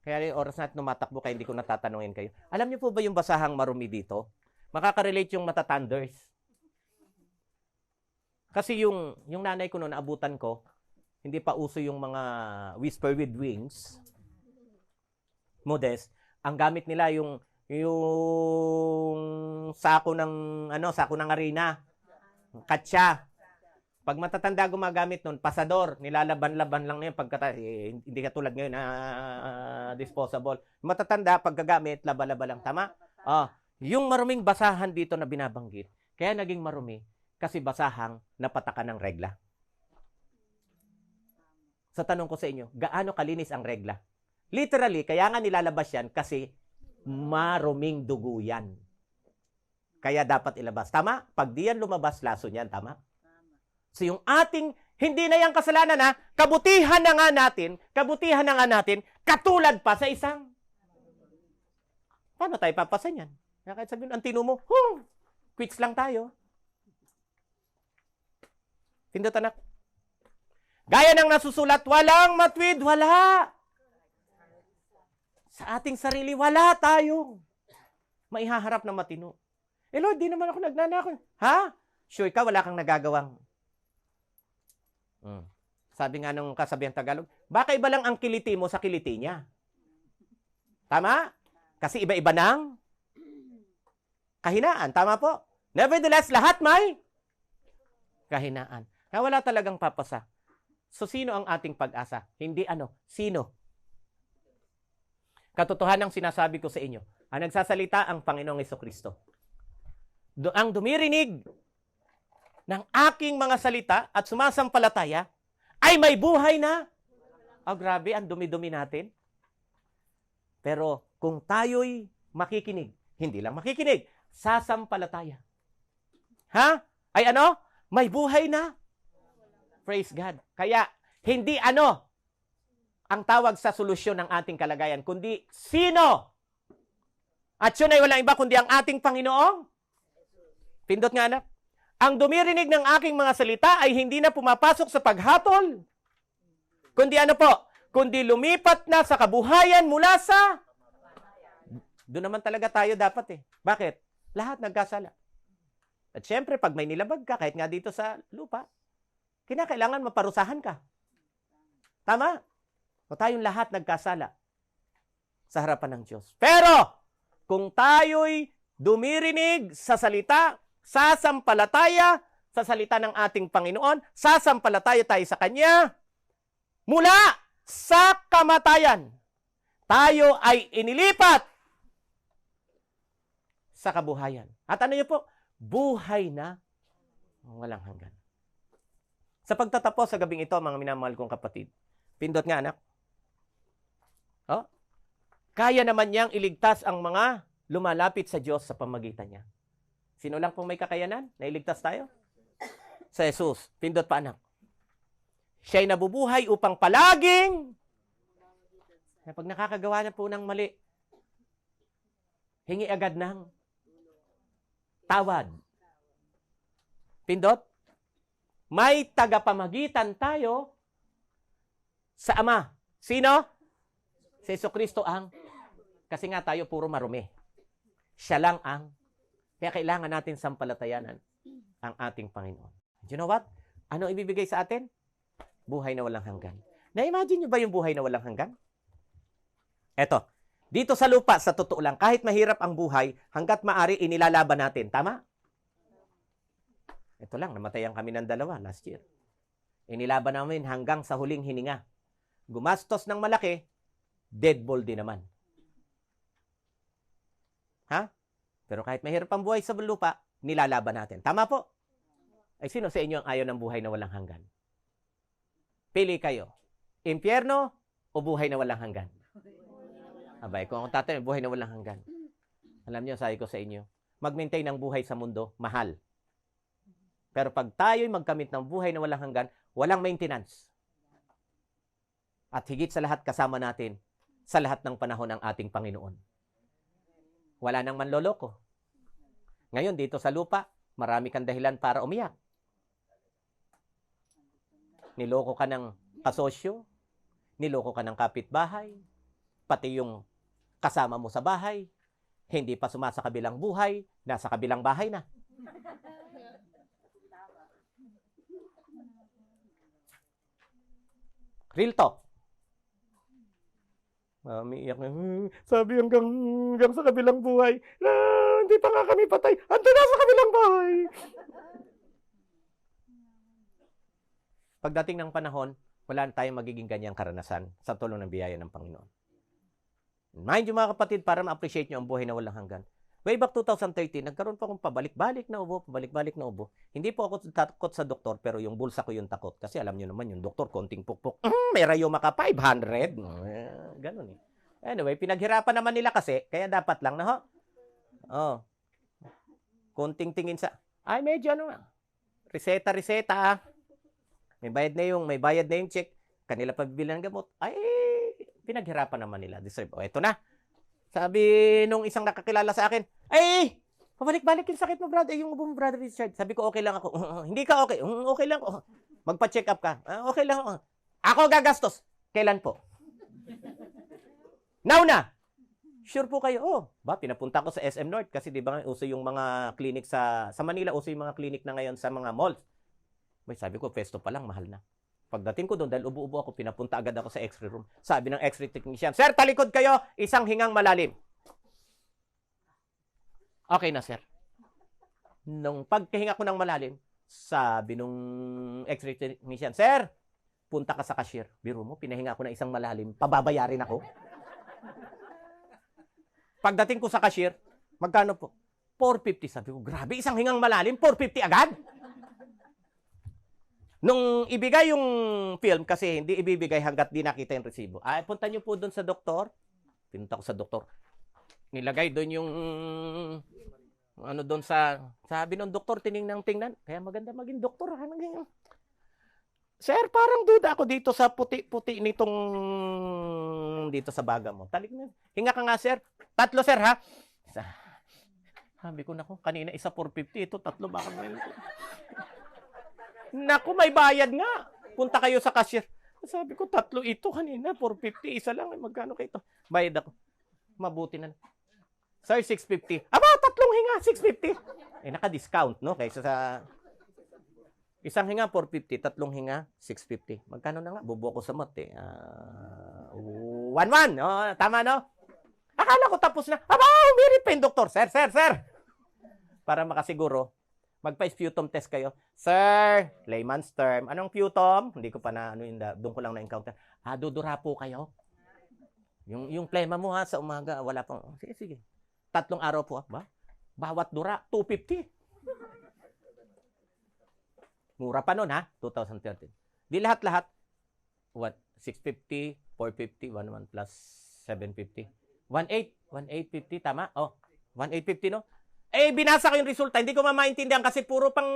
Kaya yung oras natin tumatakbo kaya hindi ko natatanungin kayo. Alam niyo po ba yung basahang marumi dito? Makaka-relate yung matatanders. Kasi yung nanay ko noon, naabutan ko, hindi pa uso yung mga whisper with wings. Modest. Ang gamit nila yung sako ng arena. Katsa. Pag matatanda gumagamit nun, pasador, nilalaban-laban lang na yun. Hindi katulad ngayon na disposable. Matatanda, pagkagamit, laba-laba lang. Tama? Yung maruming basahan dito na binabanggit, kaya naging marumi, kasi basahang napatakan ng regla. Sa tanong ko sa inyo, gaano kalinis ang regla? Literally, kaya nga nilalabas yan kasi maruming dugo yan. Kaya dapat ilabas. Tama? Pag di yan lumabas, laso niyan. Tama? So yung ating, hindi na yung kasalanan kabutihan na nga natin, katulad pa sa isang. Paano tayo papasan yan? Kahit sabihin, ang tino mo, quits lang tayo. Pindot anak. Gaya ng nasusulat, walang matwid, wala. Sa ating sarili, wala tayo. Maihaharap na matino. Lord, di naman ako nagnanakaw. Ha? Sure ka, wala kang nagagawang. Sabi nga nung kasabihan Tagalog, baka iba lang ang kiliti mo sa kiliti niya. Tama? Kasi iba-iba ng kahinaan. Tama po? Nevertheless, lahat may kahinaan. Kaya wala talagang papasa. So, sino ang ating pag-asa? Hindi sino? Katotohanan ang sinasabi ko sa inyo. Ang nagsasalita ang Panginoong Jesucristo. Ang dumirinig ng aking mga salita at sumasampalataya ay may buhay na. Grabe, ang dumi-dumi natin. Pero kung tayo'y makikinig, hindi lang makikinig, sasampalataya. Ha? Ay may buhay na. Praise God. Kaya, hindi ang tawag sa solusyon ng ating kalagayan, kundi sino? At yun ay walang iba kundi ang ating Panginoong. Pindot nga anak. Ang dumirinig ng aking mga salita ay hindi na pumapasok sa paghatol. Kundi kundi lumipat na sa kabuhayan mula sa. Doon naman talaga tayo dapat Bakit? Lahat nagkasala. At syempre, pag may nilabag ka, kahit nga dito sa lupa, kinakailangan maparusahan ka. Tama? O tayong lahat nagkasala sa harapan ng Diyos. Pero, kung tayo'y dumirinig sa salita, sasampalataya sa salita ng ating Panginoon, sasampalataya tayo sa Kanya, mula sa kamatayan, tayo ay inilipat sa kabuhayan. At ano yun po? Buhay na walang hanggan. Sa pagtatapos sa gabing ito, mga minamahal kong kapatid, pindot nga anak. Oh, kaya naman niyang iligtas ang mga lumalapit sa Diyos sa pamagitan niya. Sino lang pong may kakayanan na iligtas tayo? Sa Jesus. Pindot pa anak. Siya'y nabubuhay upang palaging, pag nakakagawa na po ng mali, hingi agad ng tawad. Pindot, may tagapamagitan tayo sa Ama. Sino? Si Jesucristo ang, kasi nga tayo puro marumi. Siya lang ang, kaya kailangan natin sampalatayanan ang ating Panginoon. You know what? Ano ibibigay sa atin? Buhay na walang hanggan. Na-imagine nyo ba yung buhay na walang hanggan? Eto, dito sa lupa, sa totoo lang, kahit mahirap ang buhay, hanggat maari inilalaban natin. Tama? Ito lang, namatayan kami ng 2 last year. Inilaban namin hanggang sa huling hininga. Gumastos ng malaki, dead ball din naman. Ha? Pero kahit mahirap ang buhay sa lupa, nilalaban natin. Tama po? Ay sino sa inyo ang ayaw ng buhay na walang hanggan? Pili kayo. Impyerno o buhay na walang hanggan? Abay, kung ako tatanungin, buhay na walang hanggan. Alam niyo, sabi ko sa inyo, mag-maintain ng buhay sa mundo, mahal. Pero pag tayo'y magkamit ng buhay na walang hanggan, walang maintenance. At higit sa lahat, kasama natin sa lahat ng panahon ng ating Panginoon. Wala nang manloloko. Ngayon, dito sa lupa, marami kang dahilan para umiyak. Niloko ka ng kasosyo, niloko ka ng kapitbahay, pati yung kasama mo sa bahay, hindi pa sumasa kabilang buhay, nasa kabilang bahay na. Real talk. Umiiyak na, sabi hanggang sa kabilang buhay, hindi pa nga kami patay, ando na sa kabilang bahay. Pagdating ng panahon, wala tayong magiging ganyang karanasan sa tulong ng biyaya ng Panginoon. Mind you mga kapatid, para ma-appreciate nyo ang buhay na walang hanggan. Way back 2013, nagkaroon pa akong pabalik-balik na ubo. Hindi po ako takot sa doktor, pero yung bulsa ko yung takot. Kasi alam nyo naman, yung doktor, konting pukpuk. May rayoma ka, 500. Ganun eh. Anyway, pinaghirapan naman nila kasi, kaya dapat lang na ho. Oh. Konting tingin sa, ay medyo ano, reseta. May bayad na yung check. Kanila pa bibilan ng gamot. Ay, pinaghirapan naman nila. Deserve. O, eto na. Sabi nung isang nakakilala sa akin, ay, pabalik-balik yung sakit mo, brother. Yung ubo mo, brother Richard. Sabi ko, okay lang ako. Hindi ka okay. Okay lang ako. Magpa-check up ka. Okay lang ako. Ako gagastos. Kailan po? Now na. Sure po kayo. Oh, pinapunta ko sa SM North kasi di ba uso yung mga clinic sa Manila, uso yung mga clinic na ngayon sa mga malls. Sabi ko, pesto pa lang, mahal na. Pagdating ko doon, dahil ubo-ubo ako, pinapunta agad ako sa x-ray room. Sabi ng x-ray technician, sir, talikod kayo, isang hingang malalim. Okay na, sir. Nung pagkahinga ko ng malalim, sabi nung x-ray technician, sir, punta ka sa cashier. Biro mo, pinahinga ko na isang malalim, pababayarin ako. Pagdating ko sa cashier, magkano po? 450. Sabi ko, grabe, isang hingang malalim, 450 agad? Nung ibigay yung film, kasi hindi ibibigay hanggat di nakita yung resibo. Ay, punta nyo po doon sa doktor. Pinunta ko sa doktor. Nilagay doon yung ano doon sa, sabi ng doktor, tingnan. Kaya maganda maging doktor. Sir, parang duda ako dito sa puti-puti nitong dito sa baga mo. Talik na. Hinga ka nga, sir. 3, sir, ha? Sabi ko, naku, kanina isa 450. Ito, 3. Baka may... Naku, may bayad nga. Punta kayo sa cashier. Sabi ko, 3 ito kanina. 450. Isa lang. Magkano kayo ito? Bayad ako. Mabuti na. Sir, 650. Aba, 3 hinga. 650. Naka-discount, no? Kaysa sa... Isang hinga, 450. Tatlong hinga, 650. Magkano na nga? Bubo ko sa mat eh. 1-1. Oh, tama, no? Akala ko tapos na. Aba, umirit pa yung doktor. Sir. Para makasiguro, magpa-sputum test kayo. Sir, layman's term. Anong sputum? Hindi ko pa na, doon ko lang na-encounter. Dudura po kayo. Yung plema mo ha, sa umaga, wala pang, sige. 3 araw po. Ba? Bawat dura, 250. Mura pa nun ha, 2013. Di lahat-lahat, 650, 450, 11 plus 750. 1,850, tama? 1,850, no? Binasa ko yung resulta. Hindi ko mamaintindihan kasi puro pang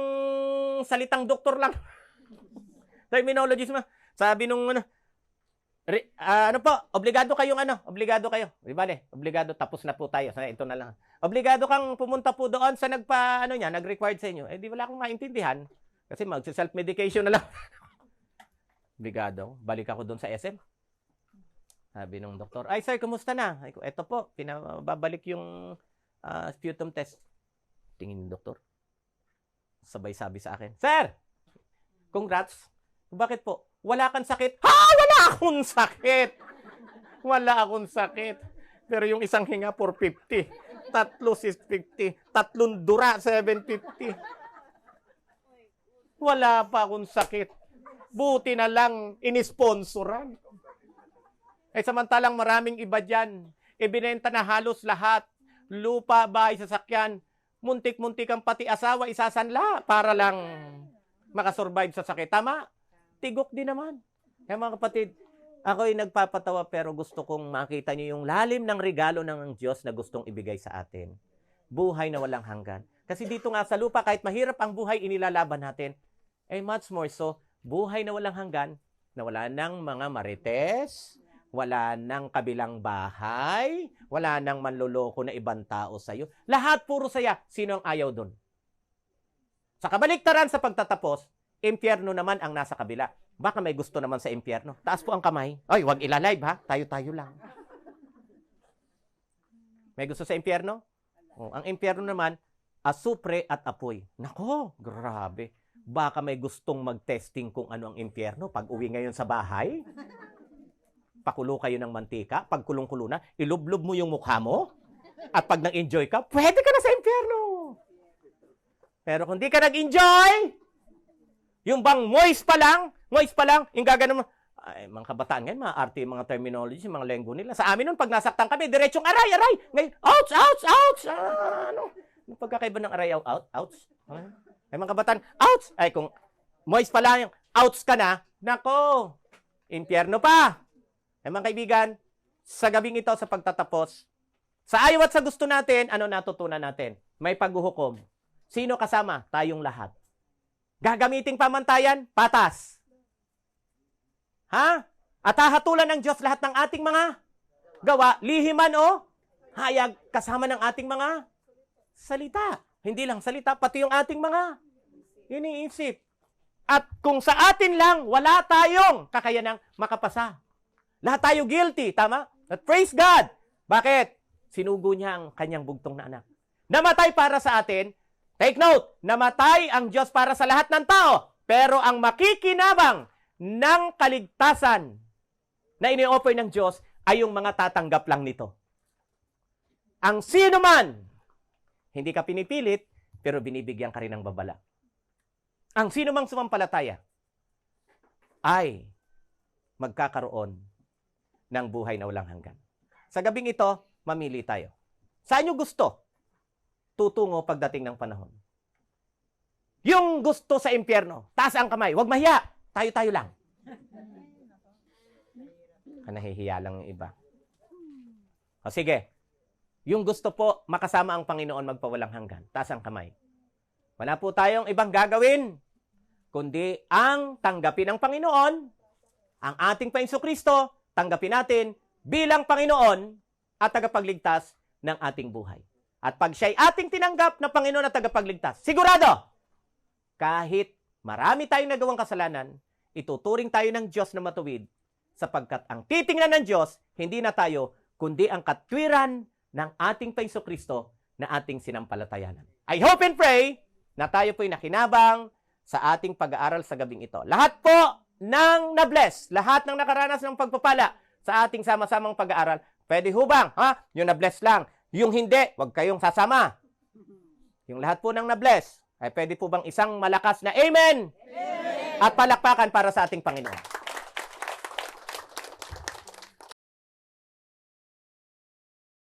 salitang doktor lang. Terminologies mo. Sabi nung, obligado kayo. Di bale, obligado, tapos na po tayo. Ito na lang. Obligado kang pumunta po doon sa nag-required sa inyo. Di wala akong maintindihan. Kasi mag-self-medication na lang. Obligado. Balik ako doon sa SM. Sabi nung doktor, ay sir, kumusta na? Ito po, pinababalik yung sputum test. Tingin ng doktor. Sabay sabi sa akin, Sir, congrats. Bakit po? Wala kang sakit? Wala akong sakit! Wala akong sakit. Pero yung isang hinga, 450. 3, 650. 3 dura, 750. Wala pa akong sakit. Buti na lang, inisponsoran. Samantalang maraming iba dyan. Ibinenta na halos lahat. Lupa, bahay, sasakyan. Muntik-muntik ang pati asawa, isasanla para lang makasurvive sa sakit. Tama? Tigok din naman. Kaya mga kapatid, ako'y nagpapatawa pero gusto kong makita niyo yung lalim ng regalo ng Diyos na gustong ibigay sa atin. Buhay na walang hanggan. Kasi dito nga sa lupa, kahit mahirap ang buhay, inilalaban natin. Much more so, buhay na walang hanggan, na wala ng mga marites, wala nang kabilang bahay, wala nang manloloko na ibang tao sa'yo. Lahat puro saya. Sino ang ayaw doon? Sa kabaliktaran sa pagtatapos, impyerno naman ang nasa kabila. Baka may gusto naman sa impyerno. Taas po ang kamay. Ay, wag ilalive ha. Tayo-tayo lang. May gusto sa impyerno? Ang impyerno naman, asupre at apoy. Nako, grabe. Baka may gustong mag-testing kung ano ang impyerno pag uwi ngayon sa bahay. Pakulo kayo ng mantika, pag kulong-kulo na, ilublob mo yung mukha mo, at pag nag-enjoy ka, pwede ka na sa impyerno. Pero kung di ka nag-enjoy, yung bang moist pa lang, yung gagano mo, mga kabataan ngayon, mga arte, mga terminology, mga lenggo nila. Sa amin nun, pag nasaktan kami, diretsong aray. Ngayon, ouch. Ano pagkakaiba ng aray, ouch? Ay, mga kabataan, ouch! Ay, kung moist pa lang, ouch ka na, nako, impyerno pa. Mga kaibigan, sa gabing ito sa pagtatapos, sa ayaw at sa gusto natin, ano natutunan natin? May paghuhukom. Sino kasama? Tayong lahat. Gagamiting pamantayan? Patas. Ha? At hahatulan ng Diyos lahat ng ating mga gawa, lihiman o hayag, kasama ng ating mga salita. Hindi lang salita, pati yung ating mga iniisip. At kung sa atin lang, wala tayong kakayanang makapasa. Lahat tayo guilty, tama? But praise God. Bakit? Sinugo niya ang kanyang bugtong na anak. Namatay para sa atin. Take note, namatay ang Diyos para sa lahat ng tao. Pero ang makikinabang ng kaligtasan na ini-offer ng Diyos ay yung mga tatanggap lang nito. Ang sino man, hindi ka pinipilit, pero binibigyan ka rin ng babala. Ang sino mang sumampalataya ay magkakaroon ng buhay na walang hanggan. Sa gabing ito, mamili tayo. Saan nyo gusto tutungo pagdating ng panahon? Yung gusto sa impyerno, taas ang kamay, huwag mahiya, tayo-tayo lang. Nahihiya lang yung iba. Sige, yung gusto po makasama ang Panginoon magpawalang hanggan, taas ang kamay. Wala po tayong ibang gagawin, kundi ang tanggapin ng Panginoon, ang ating Panginoon Kristo, tanggapin natin bilang Panginoon at tagapagligtas ng ating buhay. At pag siya'y ating tinanggap na Panginoon at tagapagligtas, sigurado, kahit marami tayong nagawang kasalanan, ituturing tayo ng Diyos na matuwid sapagkat ang titingnan ng Diyos, hindi na tayo, kundi ang katwiran ng ating Panginoon Kristo na ating sinampalatayanan. I hope and pray na tayo po'y nakinabang sa ating pag-aaral sa gabing ito. Lahat po ng na-bless, lahat ng nakaranas ng pagpapala sa ating sama-samang pag-aaral, pwede hubang, yung na-bless lang. Yung hindi, wag kayong sasama. Yung lahat po ng na-bless, ay pwede po bang isang malakas na Amen? Amen! At palakpakan para sa ating Panginoon.